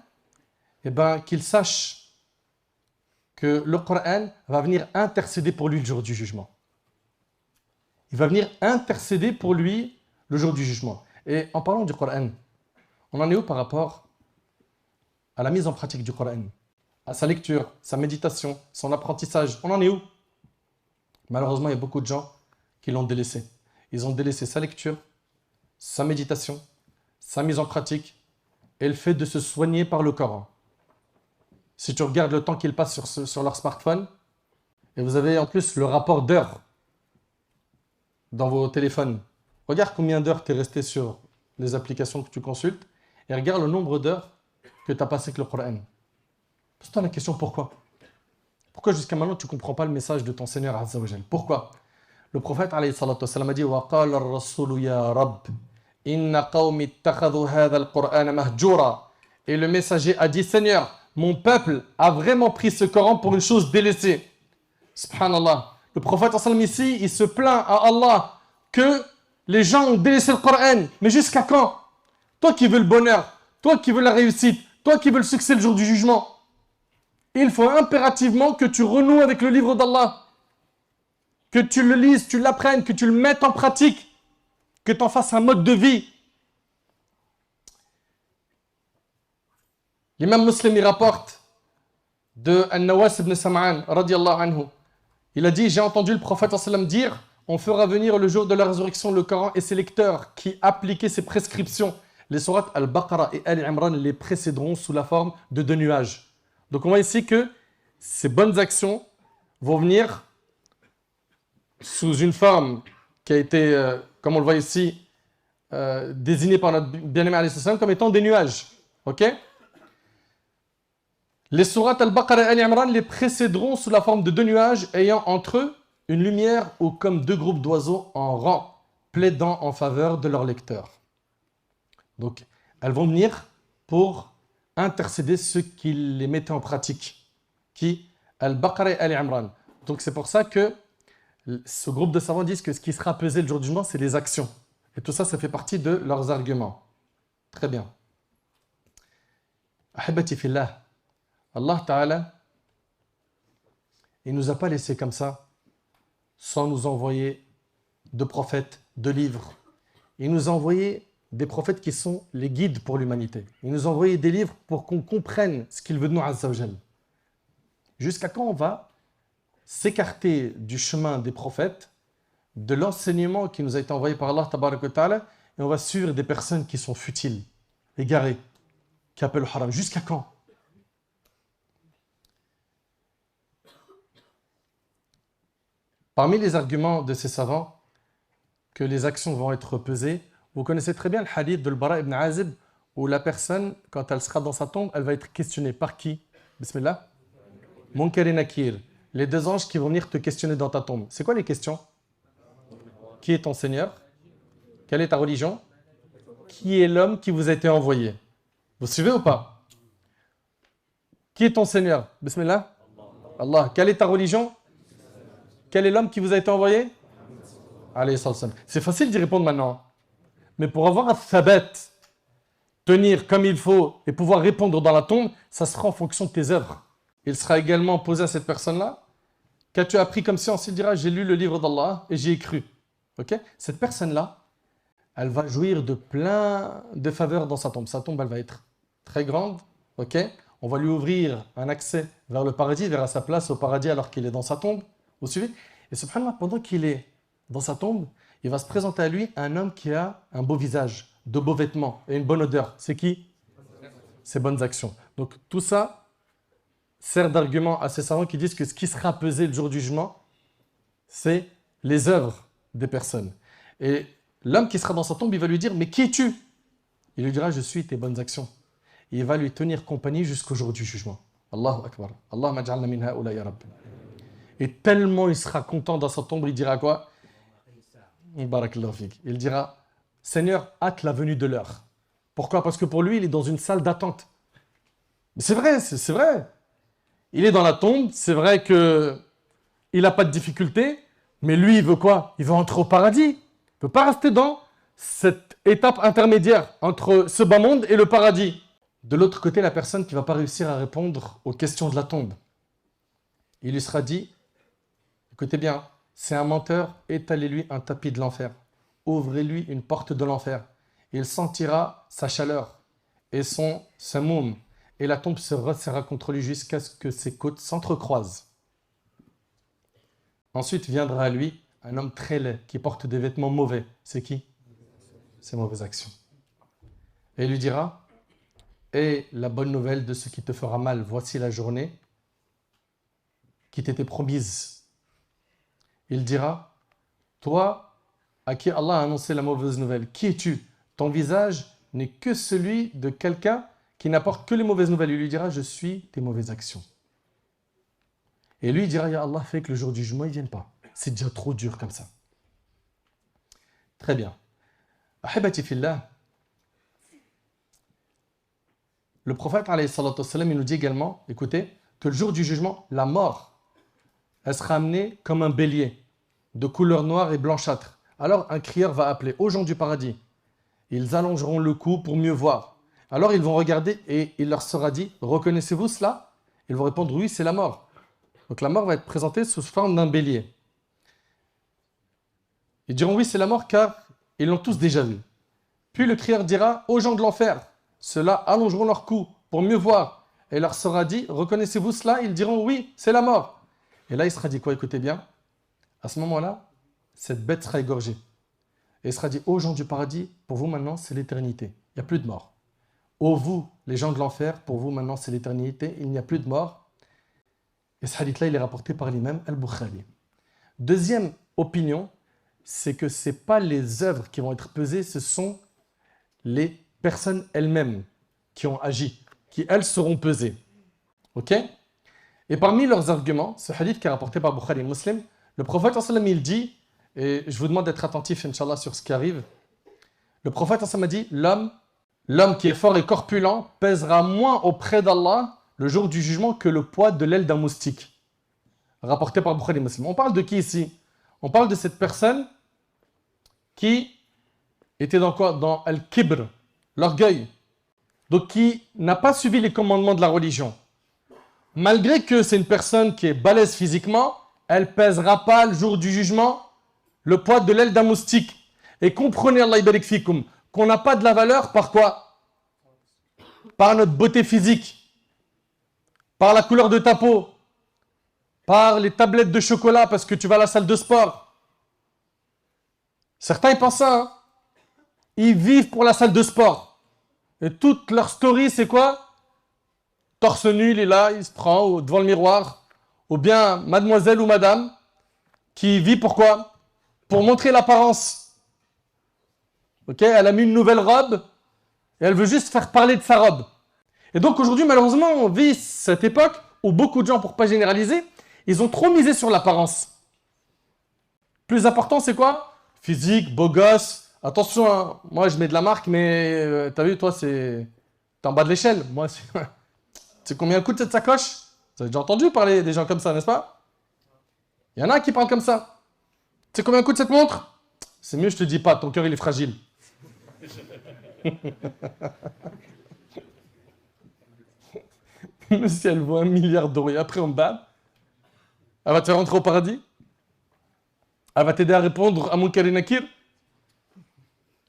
eh ben, qu'il sache que le Coran va venir intercéder pour lui le jour du jugement. Il va venir intercéder pour lui le jour du jugement. Et en parlant du Coran, on en est où par rapport à la mise en pratique du Coran, à sa lecture, sa méditation, son apprentissage? On en est où? Malheureusement, il y a beaucoup de gens qui l'ont délaissé. Ils ont délaissé sa lecture, sa méditation, sa mise en pratique et le fait de se soigner par le Coran. Si tu regardes le temps qu'ils passent sur leur smartphone, et vous avez en plus le rapport d'heures dans vos téléphones, regarde combien d'heures tu es resté sur les applications que tu consultes et regarde le nombre d'heures que tu as passé avec le Coran. Pose-toi la question pourquoi? Pourquoi jusqu'à maintenant tu ne comprends pas le message de ton Seigneur Azza wa Jal? Pourquoi? Le prophète alayhi salatu wassalam a dit wa qala ar-rasul ya Rabb inna qawmi ittakhadhu hadha al-Qur'ana mahjura. Et le messager a dit, Seigneur, mon peuple a vraiment pris ce Coran pour une chose délaissée. Subhanallah. Le prophète ici, il se plaint à Allah que les gens ont délaissé le Coran. Mais jusqu'à quand? Toi qui veux le bonheur, toi qui veux la réussite, toi qui veux le succès le jour du jugement, il faut impérativement que tu renoues avec le livre d'Allah, que tu le lises, tu l'apprennes, que tu le mettes en pratique, que tu en fasses un mode de vie. L'imam Muslim, il rapporte de An-Nawas ibn Sam'an, radiallahu anhu. Il a dit, j'ai entendu le prophète sallam dire, on fera venir le jour de la résurrection le Coran et ses lecteurs qui appliquaient ses prescriptions les sourates Al-Baqarah et Al-Imran les précéderont sous la forme de deux nuages. Donc on voit ici que ces bonnes actions vont venir sous une forme qui a été, comme on le voit ici, désignée par notre bien-aimé alayhi salam comme étant des nuages. Ok? Les sourates Al-Baqarah et Al-Imran les précéderont sous la forme de deux nuages ayant entre eux une lumière ou comme deux groupes d'oiseaux en rang, plaidant en faveur de leur lecteur. Donc, elles vont venir pour intercéder ceux qui les mettaient en pratique, qui Al-Baqarah et Al-Imran. Donc, c'est pour ça que ce groupe de savants disent que ce qui sera pesé le jour du jugement, c'est les actions. Et tout ça, ça fait partie de leurs arguments. Très bien. Ahibati fillah. Allah Ta'ala, il ne nous a pas laissé comme ça, sans nous envoyer de prophètes, de livres. Il nous a envoyé des prophètes qui sont les guides pour l'humanité. Il nous a envoyé des livres pour qu'on comprenne ce qu'il veut de nous, Azza wa Jal. Jusqu'à quand on va s'écarter du chemin des prophètes, de l'enseignement qui nous a été envoyé par Allah Tabarak wa Ta'ala, et on va suivre des personnes qui sont futiles, égarées, qui appellent au haram. Jusqu'à quand? Parmi les arguments de ces savants, que les actions vont être pesées, vous connaissez très bien le hadith de Al-Bara ibn Azib, où la personne, quand elle sera dans sa tombe, elle va être questionnée par qui? Bismillah. Munkar et Nakir, les deux anges qui vont venir te questionner dans ta tombe. C'est quoi les questions? Qui est ton Seigneur? Quelle est ta religion? Qui est l'homme qui vous a été envoyé? Vous suivez ou pas? Qui est ton Seigneur? Bismillah. Allah. Quelle est ta religion? Quel est l'homme qui vous a été envoyé? Alayhi salam. C'est facile d'y répondre maintenant. Mais pour avoir un thabat, tenir comme il faut et pouvoir répondre dans la tombe, ça sera en fonction de tes œuvres. Il sera également posé à cette personne-là: qu'as-tu appris comme science? Il dira: j'ai lu le livre d'Allah et j'y ai cru. Okay? Cette personne-là, elle va jouir de plein de faveurs dans sa tombe. Sa tombe, elle va être très grande. Okay? On va lui ouvrir un accès vers le paradis, vers sa place au paradis alors qu'il est dans sa tombe. Vous suivez? Et subhanallah, pendant qu'il est dans sa tombe, il va se présenter à lui un homme qui a un beau visage, de beaux vêtements et une bonne odeur. C'est qui? Ses bonnes actions. Donc tout ça sert d'argument à ces savants qui disent que ce qui sera pesé le jour du jugement, c'est les œuvres des personnes. Et l'homme qui sera dans sa tombe, il va lui dire: mais qui es-tu? Il lui dira: je suis tes bonnes actions. Et il va lui tenir compagnie jusqu'au jour du jugement. Allahu Akbar. Allahumma ja'alna min ha'ula ya Rabbi. Et tellement il sera content dans sa tombe, il dira quoi? Il dira: Seigneur, hâte la venue de l'heure. Pourquoi? Parce que pour lui, il est dans une salle d'attente. C'est vrai, c'est vrai. Il est dans la tombe, c'est vrai qu'il n'a pas de difficulté, mais lui, il veut quoi? Il veut entrer au paradis. Il ne peut pas rester dans cette étape intermédiaire entre ce bas monde et le paradis. De l'autre côté, la personne qui ne va pas réussir à répondre aux questions de la tombe, il lui sera dit: écoutez bien, c'est un menteur, étalez-lui un tapis de l'enfer. Ouvrez-lui une porte de l'enfer. Il sentira sa chaleur et son samoum. Et la tombe se resserra contre lui jusqu'à ce que ses côtes s'entrecroisent. Ensuite viendra à lui un homme très laid qui porte des vêtements mauvais. C'est qui? Ses mauvaises actions. Et il lui dira: et la bonne nouvelle de ce qui te fera mal, voici la journée qui t'était promise. Il dira: toi, à qui Allah a annoncé la mauvaise nouvelle, qui es-tu? Ton visage n'est que celui de quelqu'un qui n'apporte que les mauvaises nouvelles. Il lui dira: je suis tes mauvaises actions. Et lui, il dira: ya Allah, fait que le jour du jugement, il ne vienne pas. C'est déjà trop dur comme ça. Très bien. Ahibati fillah. Le prophète, alayhi salatu wassalam, il nous dit également, écoutez, que le jour du jugement, la mort, elle sera amenée comme un bélier, de couleur noire et blanchâtre. Alors un crieur va appeler: aux gens du paradis. Ils allongeront le cou pour mieux voir. Alors ils vont regarder et il leur sera dit: reconnaissez-vous cela? Ils vont répondre: oui, c'est la mort. Donc la mort va être présentée sous forme d'un bélier. Ils diront: oui, c'est la mort, car ils l'ont tous déjà vu. Puis le crieur dira: aux gens de l'enfer, ceux-là allongeront leur cou pour mieux voir. Et il leur sera dit: reconnaissez-vous cela? Ils diront: oui, c'est la mort. Et là, il sera dit quoi? Écoutez bien. À ce moment-là, cette bête sera égorgée. Et il sera dit: aux gens du paradis, pour vous maintenant, c'est l'éternité. il n'y a plus de mort. Ô vous, les gens de l'enfer, pour vous maintenant c'est l'éternité, il n'y a plus de mort. Et ce hadith-là, il est rapporté par l'imam Al-Bukhari. Deuxième opinion, c'est que ce n'est pas les œuvres qui vont être pesées, ce sont les personnes elles-mêmes qui ont agi, qui elles seront pesées. Ok? Et parmi leurs arguments, ce hadith qui est rapporté par Bukhari et Muslim, le prophète il dit, et je vous demande d'être attentif, Inch'Allah, sur ce qui arrive, le prophète a dit, l'homme qui est fort et corpulent pèsera moins auprès d'Allah le jour du jugement que le poids de l'aile d'un moustique. Rapporté par Bukhari et Muslim. On parle de qui ici? On parle de cette personne qui était dans quoi? Dans Al-Kibr, l'orgueil. Donc qui n'a pas suivi les commandements de la religion. Malgré que c'est une personne qui est balèze physiquement, elle ne pèsera pas le jour du jugement le poids de l'aile d'un moustique. Et comprenez, Allah ibarik fikum, qu'on n'a pas de la valeur par quoi? Par notre beauté physique, par la couleur de ta peau, par les tablettes de chocolat parce que tu vas à la salle de sport. Certains ils pensent ça, hein? Ils vivent pour la salle de sport. Et toute leur story c'est quoi? Torse nu, il est là, il se prend devant le miroir. Ou bien mademoiselle ou madame qui vit pourquoi? Pour montrer l'apparence. Ok, elle a mis une nouvelle robe et elle veut juste faire parler de sa robe. Et donc aujourd'hui, malheureusement, on vit cette époque où beaucoup de gens, pour ne pas généraliser, ils ont trop misé sur l'apparence. Plus important, c'est quoi? Physique, beau gosse. Attention, hein, moi je mets de la marque, mais t'as vu, toi, t'es en bas de l'échelle. Moi, tu sais combien coûte cette sacoche? Vous avez déjà entendu parler des gens comme ça, n'est-ce pas? Il y en a qui parlent comme ça. Tu sais combien coûte cette montre? C'est mieux, je te dis pas, ton cœur il est fragile. Mais si elle vaut 1 milliard d'euros et après on bat, elle va te faire rentrer au paradis? Elle va t'aider à répondre à Munkar et Nakir? Je ne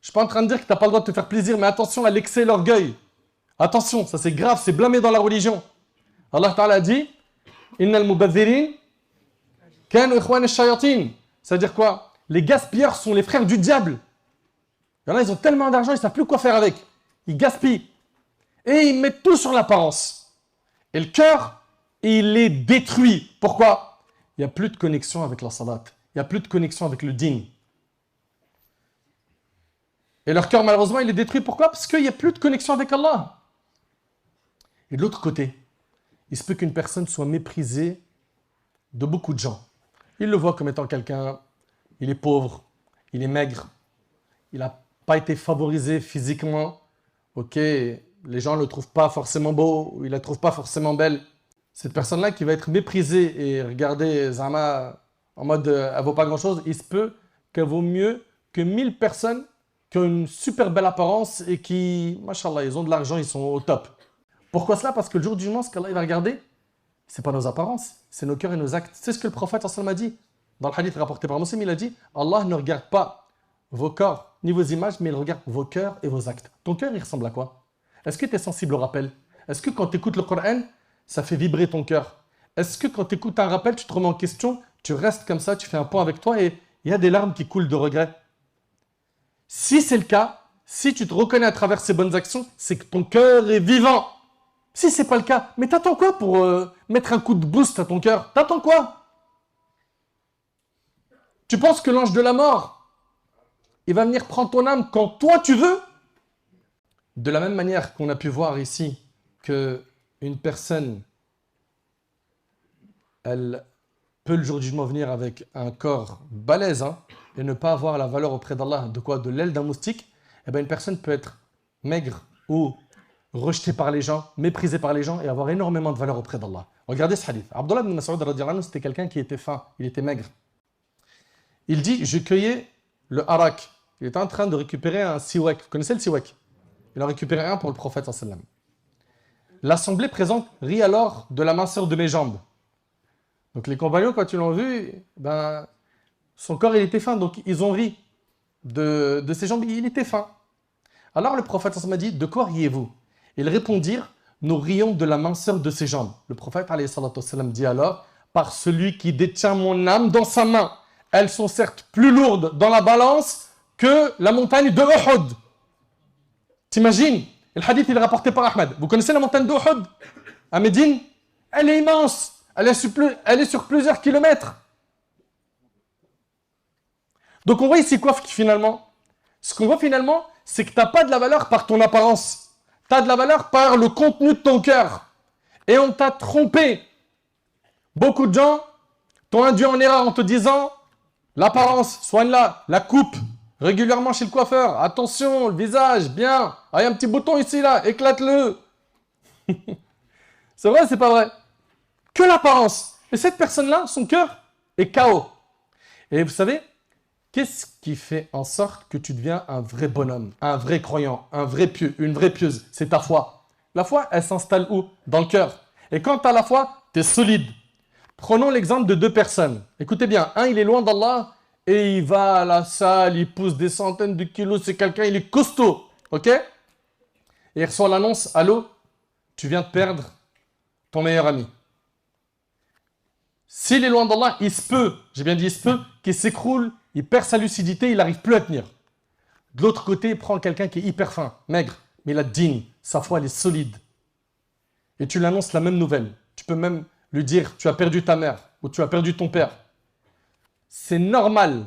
suis pas en train de dire que tu n'as pas le droit de te faire plaisir, mais attention à l'excès et l'orgueil. Attention, ça c'est grave, c'est blâmé dans la religion. Allah Ta'ala dit Innal mubadhirin kanu ikhwan ash-shayatin. C'est-à-dire quoi? Les gaspilleurs sont les frères du diable. Il y en a, ils ont tellement d'argent, ils ne savent plus quoi faire avec. Ils gaspillent. Et ils mettent tout sur l'apparence. Et le cœur, il est détruit. Pourquoi? Il n'y a plus de connexion avec la salat. Il n'y a plus de connexion avec le din. Et leur cœur, malheureusement, il est détruit. Pourquoi? Parce qu'il n'y a plus de connexion avec Allah. Et de l'autre côté, il se peut qu'une personne soit méprisée de beaucoup de gens. Ils le voient comme étant quelqu'un, il est pauvre, il est maigre, il n'a pas été favorisé physiquement. Ok, les gens ne le trouvent pas forcément beau, ou ils ne la trouvent pas forcément belle. Cette personne-là qui va être méprisée et regardée Zama en mode elle ne vaut pas grand-chose, il se peut qu'elle vaut mieux que 1000 personnes qui ont une super belle apparence et qui, machallah, ils ont de l'argent, ils sont au top. Pourquoi cela? Parce que le jour du jugement, ce qu'Allah va regarder, ce n'est pas nos apparences, c'est nos cœurs et nos actes. C'est ce que le prophète a dit. Dans le hadith rapporté par Muslim, il a dit Allah ne regarde pas vos corps ni vos images, mais il regarde vos cœurs et vos actes. Ton cœur, il ressemble à quoi? Est-ce que tu es sensible au rappel? Est-ce que quand tu écoutes le Coran, ça fait vibrer ton cœur? Est-ce que quand tu écoutes un rappel, tu te remets en question, tu restes comme ça, tu fais un point avec toi et il y a des larmes qui coulent de regret? Si c'est le cas, si tu te reconnais à travers ces bonnes actions, c'est que ton cœur est vivant. Si ce n'est pas le cas, mais t'attends quoi pour mettre un coup de boost à ton cœur? T'attends quoi? Tu penses que l'ange de la mort, il va venir prendre ton âme quand toi tu veux? De la même manière qu'on a pu voir ici qu'une personne, elle peut le jour du jugement venir avec un corps balèze et ne pas avoir la valeur auprès d'Allah de quoi? De l'aile d'un moustique. Eh bien, une personne peut être maigre ou rejetée par les gens, méprisée par les gens et avoir énormément de valeur auprès d'Allah. Regardez ce hadith. Abdullah ibn Mas'ud radhiyallahu anhu, c'était quelqu'un qui était faim, il était maigre. Il dit, je cueillais le harak. Il était en train de récupérer un siwak. Vous connaissez le siwak? Il en récupérait un pour le prophète sallam. L'assemblée présente rit alors de la minceur de mes jambes. Donc les compagnons, quand ils l'ont vu, ben, son corps il était fin, donc ils ont ri de ses jambes, il était fin. Alors le prophète sallam a dit, de quoi riez-vous? Ils répondirent, nous rions de la minceur de ses jambes. Le prophète sallam dit alors, par celui qui détient mon âme dans sa main. Elles sont certes plus lourdes dans la balance que la montagne de Uhud. T'imagines? Le hadith, il est rapporté par Ahmed. Vous connaissez la montagne d'Uhud à Médine? Elle est immense. Elle est sur plusieurs kilomètres. Donc on voit ici quoi finalement? Ce qu'on voit finalement, c'est que tu n'as pas de la valeur par ton apparence. Tu as de la valeur par le contenu de ton cœur. Et on t'a trompé. Beaucoup de gens t'ont induit en erreur en te disant l'apparence, soigne-la, la coupe régulièrement chez le coiffeur. Attention, le visage, bien. Ah, il y a un petit bouton ici, là, éclate-le. C'est vrai, c'est pas vrai? Que l'apparence. Et cette personne-là, son cœur est KO. Et vous savez, qu'est-ce qui fait en sorte que tu deviens un vrai bonhomme, un vrai croyant, un vrai pieux, une vraie pieuse? C'est ta foi. La foi, elle s'installe où? Dans le cœur. Et quand tu as la foi, tu es solide. Prenons l'exemple de deux personnes. Écoutez bien, un, il est loin d'Allah et il va à la salle, il pousse des centaines de kilos, c'est quelqu'un, il est costaud. Ok? Et il reçoit l'annonce, allô, tu viens de perdre ton meilleur ami. S'il est loin d'Allah, il se peut, j'ai bien dit il se peut, qu'il s'écroule, il perd sa lucidité, il n'arrive plus à tenir. De l'autre côté, il prend quelqu'un qui est hyper fin, maigre, mais il a digne, sa foi elle est solide. Et tu lui annonces la même nouvelle. Tu peux même lui dire, tu as perdu ta mère ou tu as perdu ton père. C'est normal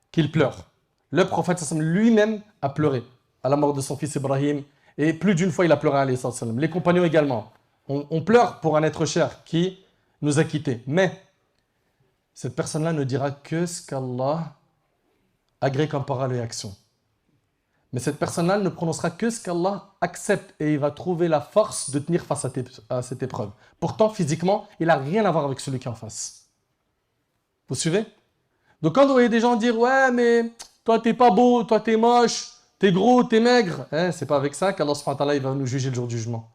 qu'il pleure. Le prophète lui-même a pleuré à la mort de son fils Ibrahim. Et plus d'une fois, il a pleuré à sallam. Les compagnons également. On pleure pour un être cher qui nous a quittés. Mais cette personne-là ne dira que ce qu'Allah agrée comme parole et action. Mais cette personne-là ne prononcera que ce qu'Allah accepte et il va trouver la force de tenir face à cette épreuve. Pourtant, physiquement, il n'a rien à voir avec celui qui est en face. Vous suivez? Donc quand vous voyez des gens dire « Ouais, mais toi, t'es pas beau, toi, t'es moche, t'es gros, t'es maigre. » C'est pas avec ça qu'Allah subhanahu wa ta'ala, il va nous juger le jour du jugement.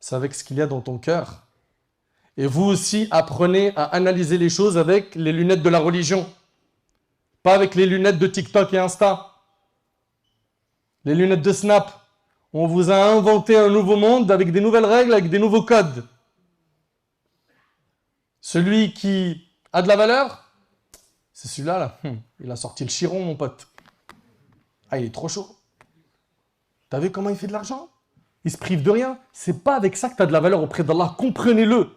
C'est avec ce qu'il y a dans ton cœur. Et vous aussi, apprenez à analyser les choses avec les lunettes de la religion. Pas avec les lunettes de TikTok et Insta. Les lunettes de Snap. On vous a inventé un nouveau monde avec des nouvelles règles, avec des nouveaux codes. Celui qui a de la valeur, c'est celui-là, là. Il a sorti le chiron, mon pote. Ah, il est trop chaud. T'as vu comment il fait de l'argent? Il se prive de rien. C'est pas avec ça que tu as de la valeur auprès d'Allah. Comprenez-le.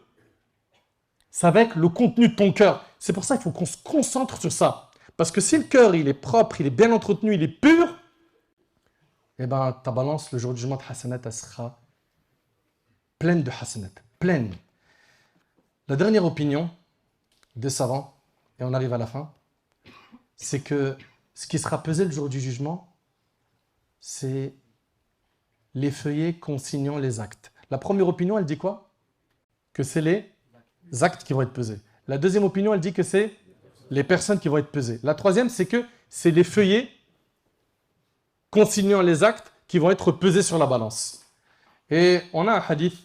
C'est avec le contenu de ton cœur. C'est pour ça qu'il faut qu'on se concentre sur ça. Parce que si le cœur, il est propre, il est bien entretenu, il est pur, eh bien, ta balance, le jour du jugement de hasanat, elle sera pleine de hasanat. Pleine. La dernière opinion des savants, et on arrive à la fin, c'est que ce qui sera pesé le jour du jugement, c'est les feuillets consignant les actes. La première opinion, elle dit quoi? Que c'est les actes qui vont être pesés. La deuxième opinion, elle dit que c'est les personnes qui vont être pesées. La troisième, c'est que c'est les feuillets consignant les actes qui vont être pesés sur la balance. Et on a un hadith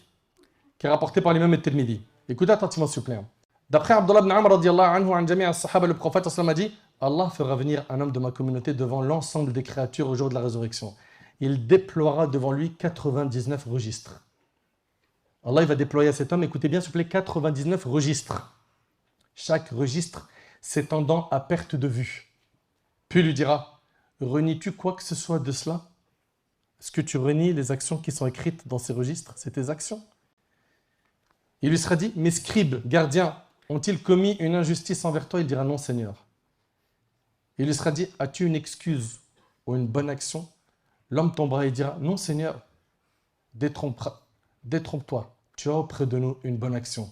qui est rapporté par l'imam al-Tirmidhi. Écoutez attentivement s'il vous plaît. D'après Abdullah ibn Amr radiyallahu anhu, an jami' as-sahaba, le prophète a dit Allah fera venir un homme de ma communauté devant l'ensemble des créatures au jour de la résurrection. Il déploiera devant lui 99 registres. Allah il va déployer à cet homme, écoutez bien s'il vous plaît, 99 registres. Chaque registre s'étendant à perte de vue. Puis il lui dira, renies-tu quoi que ce soit de cela? Est-ce que tu renies les actions qui sont écrites dans ces registres? C'est tes actions. Il lui sera dit, mes scribes, gardiens, ont-ils commis une injustice envers toi? Il dira, non Seigneur. Il lui sera dit, as-tu une excuse ou une bonne action? L'homme tombera et dira, non Seigneur, détrompe-toi, tu as auprès de nous une bonne action.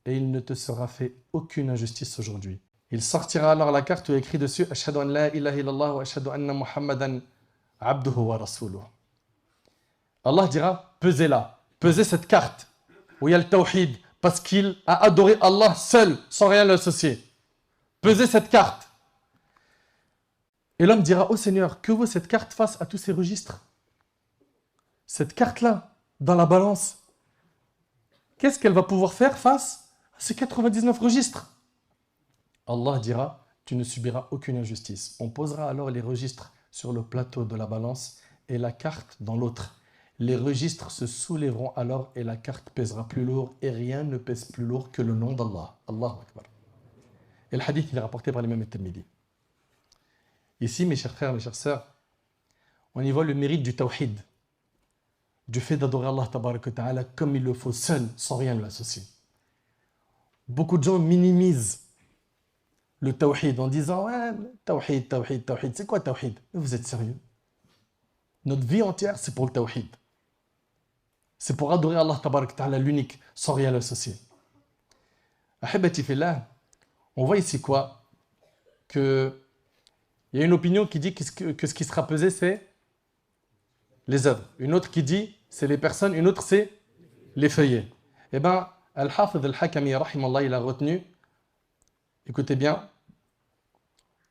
Et il ne te sera fait aucune injustice aujourd'hui. Il sortira alors la carte où il est écrit dessus, Ashhadu an la ilaha illallah wa ashhadu anna Muhammadan abduhu wa rasuluh. Allah dira, pesez-la, pesez cette carte où il y a le tawhid, parce qu'il a adoré Allah seul, sans rien l'associer. Pesez cette carte. Et l'homme dira, oh Seigneur, que vaut cette carte face à tous ces registres? Cette carte-là, dans la balance, qu'est-ce qu'elle va pouvoir faire face à ces 99 registres? Allah dira, tu ne subiras aucune injustice. On posera alors les registres sur le plateau de la balance et la carte dans l'autre. Les registres se soulèveront alors et la carte pèsera plus lourd et rien ne pèse plus lourd que le nom d'Allah. Allahu Akbar. Et le hadith il est rapporté par l'imam al-Tirmidhi. Ici, mes chers frères, mes chères sœurs, on y voit le mérite du tawhid, du fait d'adorer Allah tabarak wa ta'ala comme il le faut, seul, sans rien lui associer. Beaucoup de gens minimisent le tawhid en disant « Ouais, tawhid, tawhid, tawhid, c'est quoi tawhid ?» Mais vous êtes sérieux? Notre vie entière, c'est pour le tawhid. C'est pour adorer Allah tabarak wa ta'ala l'unique, sans rien lui associer. Ahibati fillah, on voit ici quoi? Que il y a une opinion qui dit que ce qui sera pesé, c'est les œuvres. Une autre qui dit, c'est les personnes. Une autre, c'est les feuillets. Eh bien, Al-Hafidh Al-Hakami, rahimallah, il a retenu, écoutez bien,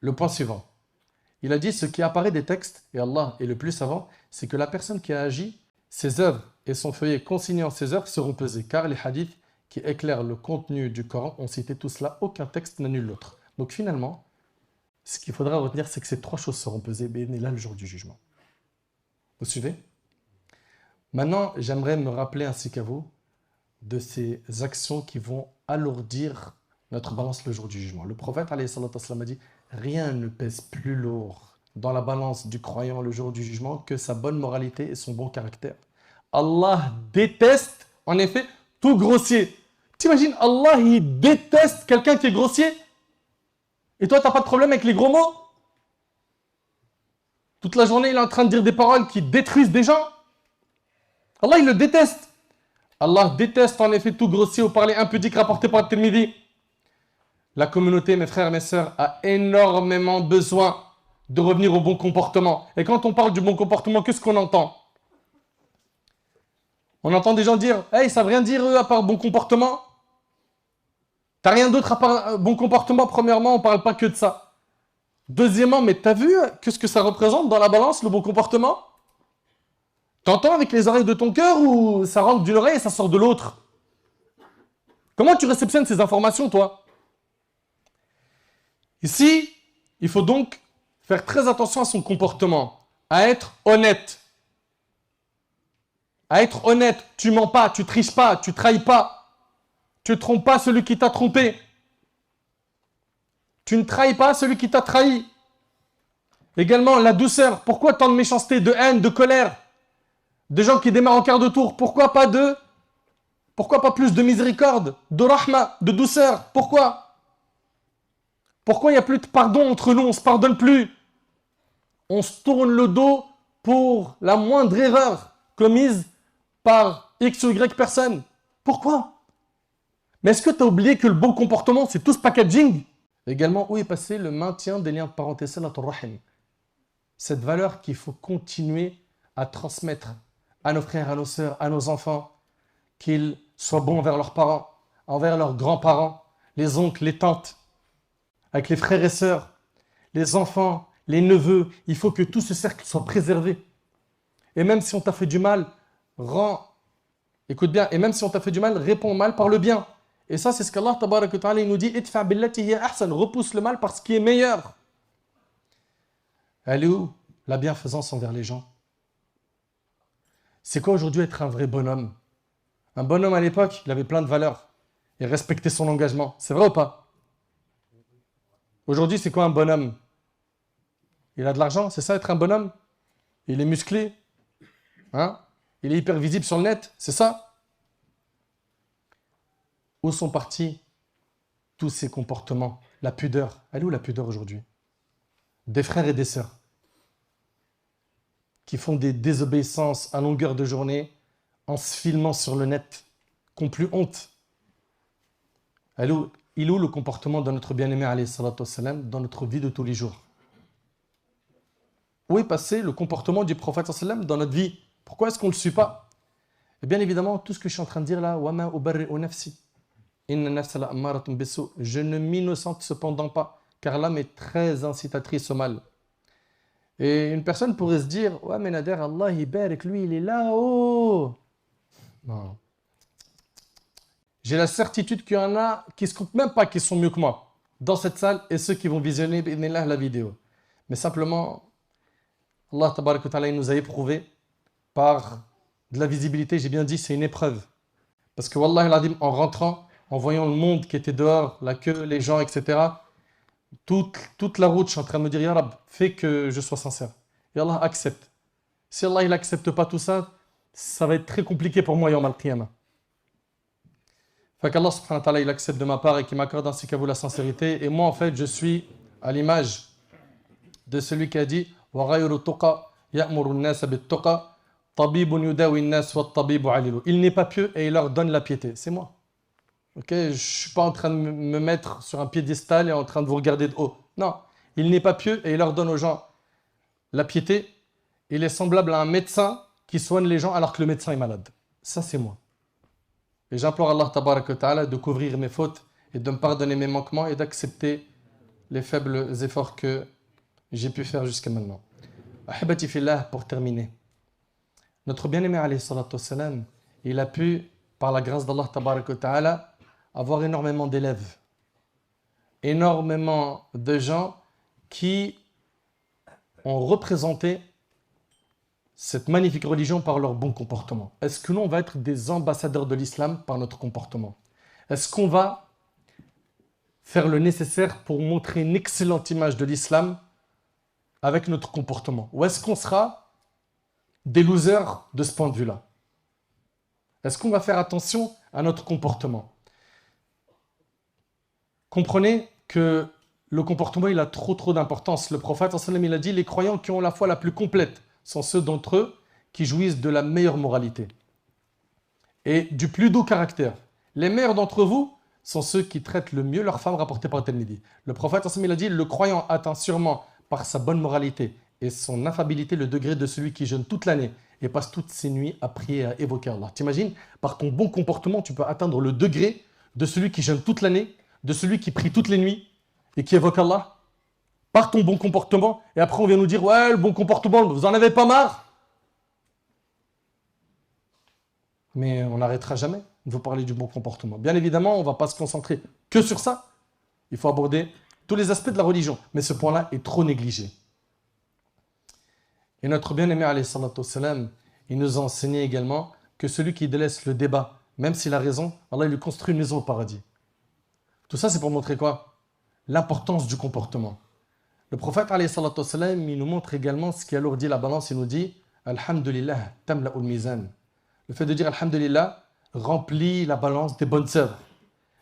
le point suivant. Il a dit, ce qui apparaît des textes, et Allah est le plus savant, c'est que la personne qui a agi, ses œuvres et son feuillet consignant ses œuvres seront pesés, car les hadiths qui éclairent le contenu du Coran ont cité tout cela, aucun texte n'annule l'autre. Donc finalement, ce qu'il faudra retenir, c'est que ces trois choses seront pesées, mais là, le jour du jugement. Vous suivez? Maintenant, j'aimerais me rappeler ainsi qu'à vous de ces actions qui vont alourdir notre balance le jour du jugement. Le prophète alayhi salatu wassalam, a dit « Rien ne pèse plus lourd dans la balance du croyant le jour du jugement que sa bonne moralité et son bon caractère. » Allah déteste, en effet, tout grossier. T'imagines, Allah, il déteste quelqu'un qui est grossier? Et toi, tu n'as pas de problème avec les gros mots? Toute la journée, il est en train de dire des paroles qui détruisent des gens. Allah, il le déteste. Allah déteste en effet tout grossier ou parler impudique rapporté par Tirmidhi. La communauté, mes frères et mes sœurs, a énormément besoin de revenir au bon comportement. Et quand on parle du bon comportement, qu'est-ce qu'on entend? On entend des gens dire « Hey, ça ne veut rien dire eux à part bon comportement ?» T'as rien d'autre à part bon comportement? Premièrement, on ne parle pas que de ça. Deuxièmement, mais t'as vu qu'est-ce que ça représente dans la balance, le bon comportement? T'entends avec les oreilles de ton cœur ou ça rentre d'une oreille et ça sort de l'autre? Comment tu réceptionnes ces informations, toi? Ici, il faut donc faire très attention à son comportement, à être honnête. À être honnête, tu mens pas, tu triches pas, tu trahis pas. Tu ne trompes pas celui qui t'a trompé. Tu ne trahis pas celui qui t'a trahi. Également, la douceur. Pourquoi tant de méchanceté, de haine, de colère? Des gens qui démarrent en quart de tour. Pourquoi pas plus de miséricorde, de rahma, de douceur? Pourquoi? Pourquoi il n'y a plus de pardon entre nous? On ne se pardonne plus. On se tourne le dos pour la moindre erreur commise par X ou Y personne. Pourquoi? Mais est-ce que tu as oublié que le bon comportement, c'est tout ce packaging? Également, où est passé le maintien des liens de parenté, salatul rahim? Cette valeur qu'il faut continuer à transmettre à nos frères, à nos sœurs, à nos enfants, qu'ils soient bons envers leurs parents, envers leurs grands-parents, les oncles, les tantes, avec les frères et sœurs, les enfants, les neveux. Il faut que tout ce cercle soit préservé. Et même si on t'a fait du mal, écoute bien, et même si on t'a fait du mal, réponds au mal par le bien. Et ça, c'est ce qu'Allah tabarak wa ta'ala nous dit, idfa billati hiya ahsan, repousse le mal par ce qui est meilleur. Elle est où la bienfaisance envers les gens? C'est quoi aujourd'hui être un vrai bonhomme? Un bonhomme à l'époque, il avait plein de valeurs. Il respectait son engagement. C'est vrai ou pas? Aujourd'hui, c'est quoi un bonhomme? Il a de l'argent, c'est ça être un bonhomme? Il est musclé, hein? Il est hyper visible sur le net, c'est ça? Où sont partis tous ces comportements? La pudeur. Elle est où la pudeur aujourd'hui? Des frères et des sœurs qui font des désobéissances à longueur de journée en se filmant sur le net, qui n'ont plus honte. Il est où le comportement de notre bien-aimé alayhi salatu wassalam dans notre vie de tous les jours? Où est passé le comportement du prophète sallallahu alayhi wa sallam dans notre vie? Pourquoi est-ce qu'on ne le suit pas? Et bien évidemment, tout ce que je suis en train de dire là, وَمَا أُبَرِّئُ نَفْسِي إِنَّ النَّفْسَ لَأَمَّارَةٌ بِالسُّوءِ. Je ne m'innocente cependant pas, car l'âme est très incitatrice au mal. Et une personne pourrait se dire, ouais mais Nader, Allah il barik, lui il est là-haut. Non. J'ai la certitude qu'il y en a qui ne se comptent même pas qu'ils sont mieux que moi dans cette salle et ceux qui vont visionner la vidéo. Mais simplement, Allah tabarak wa ta'ala, il nous a éprouvé par de la visibilité. J'ai bien dit, c'est une épreuve. Parce que Wallah al-Adim, en rentrant, en voyant le monde qui était dehors, la queue, les gens, etc., toute la route, je suis en train de me dire, Ya Rab, fais que je sois sincère. Et Allah accepte. Si Allah il n'accepte pas tout ça, ça va être très compliqué pour moi, Yawm al-Qiyamah. Fait qu'Allah subhanahu wa ta'ala, il accepte de ma part et qu'il m'accorde ainsi qu'à vous la sincérité. Et moi, en fait, je suis à l'image de celui qui a dit وَغَيْرُ تُقَى يَأْمُرُ النَّاسَ بِالتُّقَى طَبِيبٌ يُدَاوِي النَّاسَ وَالطَّبِيبُ عَلِيلُ. Il n'est pas pieux et il leur donne la piété. C'est moi. Ok, je ne suis pas en train de me mettre sur un piédestal et en train de vous regarder de haut. Non, il n'est pas pieux et il leur donne aux gens la piété. Il est semblable à un médecin qui soigne les gens alors que le médecin est malade. Ça, c'est moi. Et j'implore Allah tabaraka wa ta'ala de couvrir mes fautes et de me pardonner mes manquements et d'accepter les faibles efforts que j'ai pu faire jusqu'à maintenant. Ahibati fillah, pour terminer. Notre bien-aimé alayhi salatu wassalam, il a pu, par la grâce d'Allah tabaraka wa ta'ala, avoir énormément d'élèves, énormément de gens qui ont représenté cette magnifique religion par leur bon comportement. Est-ce que nous, on va être des ambassadeurs de l'islam par notre comportement? Est-ce qu'on va faire le nécessaire pour montrer une excellente image de l'islam avec notre comportement? Ou est-ce qu'on sera des losers de ce point de vue-là? Est-ce qu'on va faire attention à notre comportement? Comprenez que le comportement, il a trop d'importance. Le prophète, il a dit, les croyants qui ont la foi la plus complète sont ceux d'entre eux qui jouissent de la meilleure moralité et du plus doux caractère. Les meilleurs d'entre vous sont ceux qui traitent le mieux leurs femmes, rapportées par Tirmidhi. Le prophète, il a dit, le croyant atteint sûrement par sa bonne moralité et son affabilité le degré de celui qui jeûne toute l'année et passe toutes ses nuits à prier et à évoquer Allah. T'imagines, par ton bon comportement, tu peux atteindre le degré de celui qui jeûne toute l'année, de celui qui prie toutes les nuits et qui évoque Allah, par ton bon comportement. Et après, on vient nous dire, ouais, le bon comportement, vous en avez pas marre? Mais on n'arrêtera jamais de vous parler du bon comportement. Bien évidemment, on ne va pas se concentrer que sur ça. Il faut aborder tous les aspects de la religion. Mais ce point-là est trop négligé. Et notre bien-aimé, alayhi salatu wassalam, il nous a enseigné également que celui qui délaisse le débat, même s'il a raison, Allah lui construit une maison au paradis. Tout ça, c'est pour montrer quoi? L'importance du comportement. Le prophète, alayhi salatu wassalam, il nous montre également ce qui alourdit la balance. Il nous dit Alhamdulillah, tamla'ul mizan. Le fait de dire Alhamdulillah remplit la balance des bonnes œuvres.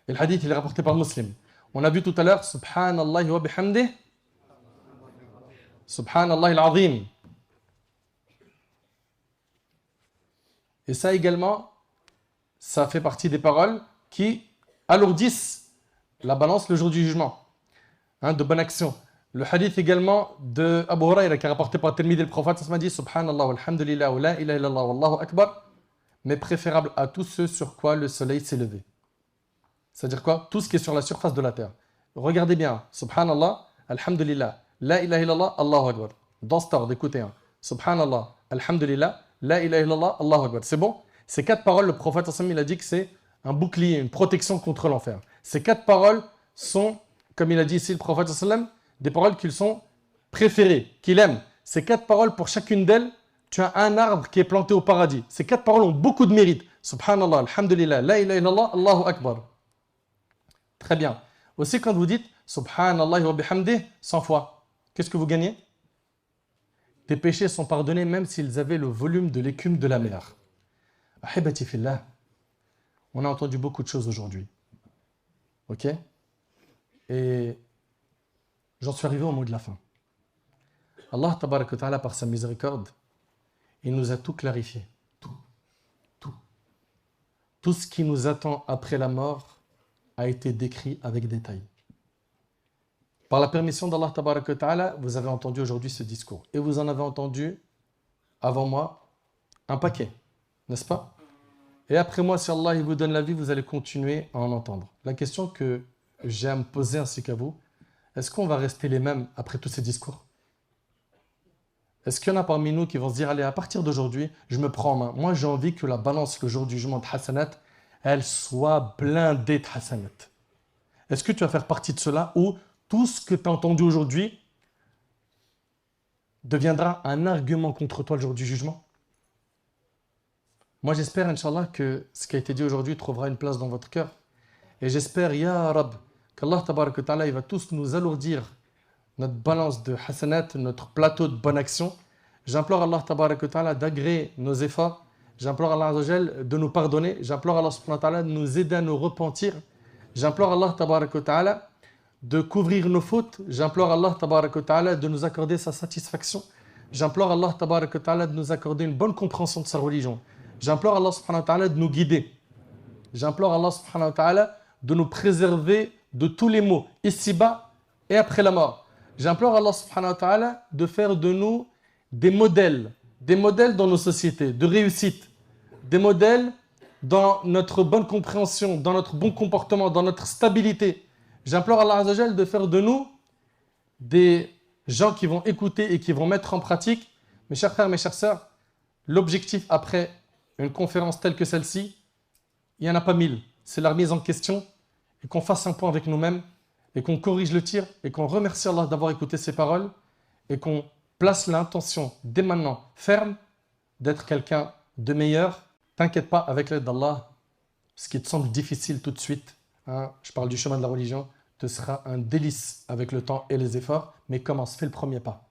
Et le hadith, il est rapporté par Muslim. On a vu tout à l'heure Subhanallah wa bihamdih, Subhanallah al-azim. Et ça également, ça fait partie des paroles qui alourdissent la balance le jour du jugement, de bonne action. Le hadith également de Abu Huraira qui est rapporté par Tirmidhi, le prophète m'a dit Subhanallah walhamdulillah wa la ilaha illallah wallahu akbar, mais préférable à tous ceux sur quoi le soleil s'est levé. C'est-à-dire quoi? Tout ce qui est sur la surface de la terre. Regardez bien, Subhanallah, alhamdulillah, la ilaha illallah, Allahu akbar. Dans cet ordre, écoutez. Subhanallah, alhamdulillah, la ilaha illallah, Allahu akbar. C'est bon? Ces quatre paroles, le prophète il a dit que c'est un bouclier, une protection contre l'enfer. Ces quatre paroles sont, comme il a dit ici le prophète des paroles qu'ils sont préférées, qu'il aime. Ces quatre paroles, pour chacune d'elles, tu as un arbre qui est planté au paradis. Ces quatre paroles ont beaucoup de mérite. Subhanallah, alhamdulillah, la ilaha illallah, Allahu akbar. Très bien. Aussi, quand vous dites Subhanallah wa bihamdih 100 fois, qu'est-ce que vous gagnez? Tes péchés sont pardonnés même s'ils avaient le volume de l'écume de la mer. Ahibati fillah, on a entendu beaucoup de choses aujourd'hui. Ok? Et j'en suis arrivé au mot de la fin. Allah, tabarak wa ta'ala, par sa miséricorde, il nous a tout clarifié. Tout. Tout ce qui nous attend après la mort a été décrit avec détail. Par la permission d'Allah, tabarak wa ta'ala, vous avez entendu aujourd'hui ce discours. Et vous en avez entendu, avant moi, un paquet. N'est-ce pas? Et après moi, si Allah il vous donne la vie, vous allez continuer à en entendre. La question que j'ai à me poser ainsi qu'à vous, est-ce qu'on va rester les mêmes après tous ces discours? Est-ce qu'il y en a parmi nous qui vont se dire, allez, à partir d'aujourd'hui, je me prends en main. Moi, j'ai envie que la balance, le jour du jugement de Hassanat, elle soit blindée de Hassanat. Est-ce que tu vas faire partie de cela ou tout ce que tu as entendu aujourd'hui deviendra un argument contre toi le jour du jugement? Moi, j'espère, Inch'Allah, que ce qui a été dit aujourd'hui trouvera une place dans votre cœur. Et j'espère, Ya Rab, qu'Allah, tabarak wa ta'ala, il va tous nous alourdir notre balance de hasanat, notre plateau de bonne action, J'implore Allah tabarak wa ta'ala d'agréer nos efforts. J'implore Allah Azza wa Jal de nous pardonner. J'implore Allah subhanahu wa ta'ala de nous aider à nous repentir. J'implore Allah tabarak wa ta'ala de couvrir nos fautes. J'implore Allah tabarak wa ta'ala de nous accorder sa satisfaction. J'implore Allah tabarak wa ta'ala de nous accorder une bonne compréhension de sa religion. J'implore Allah subhanahu wa ta'ala de nous guider. J'implore Allah subhanahu wa ta'ala de nous préserver de tous les maux, ici-bas et après la mort. J'implore Allah subhanahu wa ta'ala de faire de nous des modèles dans nos sociétés, de réussite, des modèles dans notre bonne compréhension, dans notre bon comportement, dans notre stabilité. J'implore Allah Azza wa Jal de faire de nous des gens qui vont écouter et qui vont mettre en pratique. Mes chers frères, mes chères sœurs, l'objectif après une conférence telle que celle-ci, il n'y en a pas 1000. C'est la remise en question et qu'on fasse un point avec nous-mêmes et qu'on corrige le tir et qu'on remercie Allah d'avoir écouté ces paroles et qu'on place l'intention dès maintenant ferme d'être quelqu'un de meilleur. T'inquiète pas, avec l'aide d'Allah, ce qui te semble difficile tout de suite, je parle du chemin de la religion, te sera un délice avec le temps et les efforts, mais commence, fais le premier pas.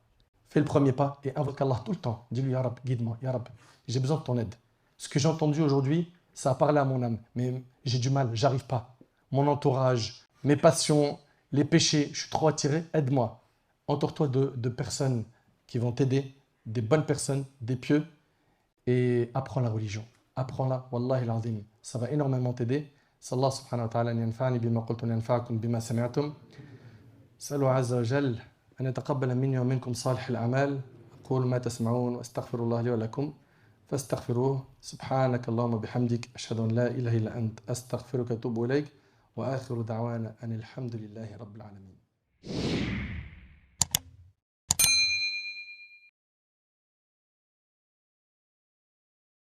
Fais le premier pas et invoque Allah tout le temps. Dis-lui, Ya Rab, guide-moi, Ya Rab, j'ai besoin de ton aide. Ce que j'ai entendu aujourd'hui, ça a parlé à mon âme, mais j'ai du mal, j'arrive pas. Mon entourage, mes passions, les péchés, je suis trop attiré, aide-moi. Entoure-toi de personnes qui vont t'aider, des bonnes personnes, des pieux, et apprends la religion. Apprends-la, wallahi l'azim. Ça va énormément t'aider. Sallallahu subhanahu wa ta'ala an yanfa'ani bima qultu yanfa'akum bima sami'tum. Salu azza wa jal an yataqabbala minni wa minkum salih al-a'mal. أقول ما تسمعون وأستغفر الله لي ولكم فاستغفروه سبحانك اللهم بحمدك أشهد أن لا إله إلا أنت أستغفرك وأتوب إليك وآخر دعوانا أن الحمد لله رب العالمين.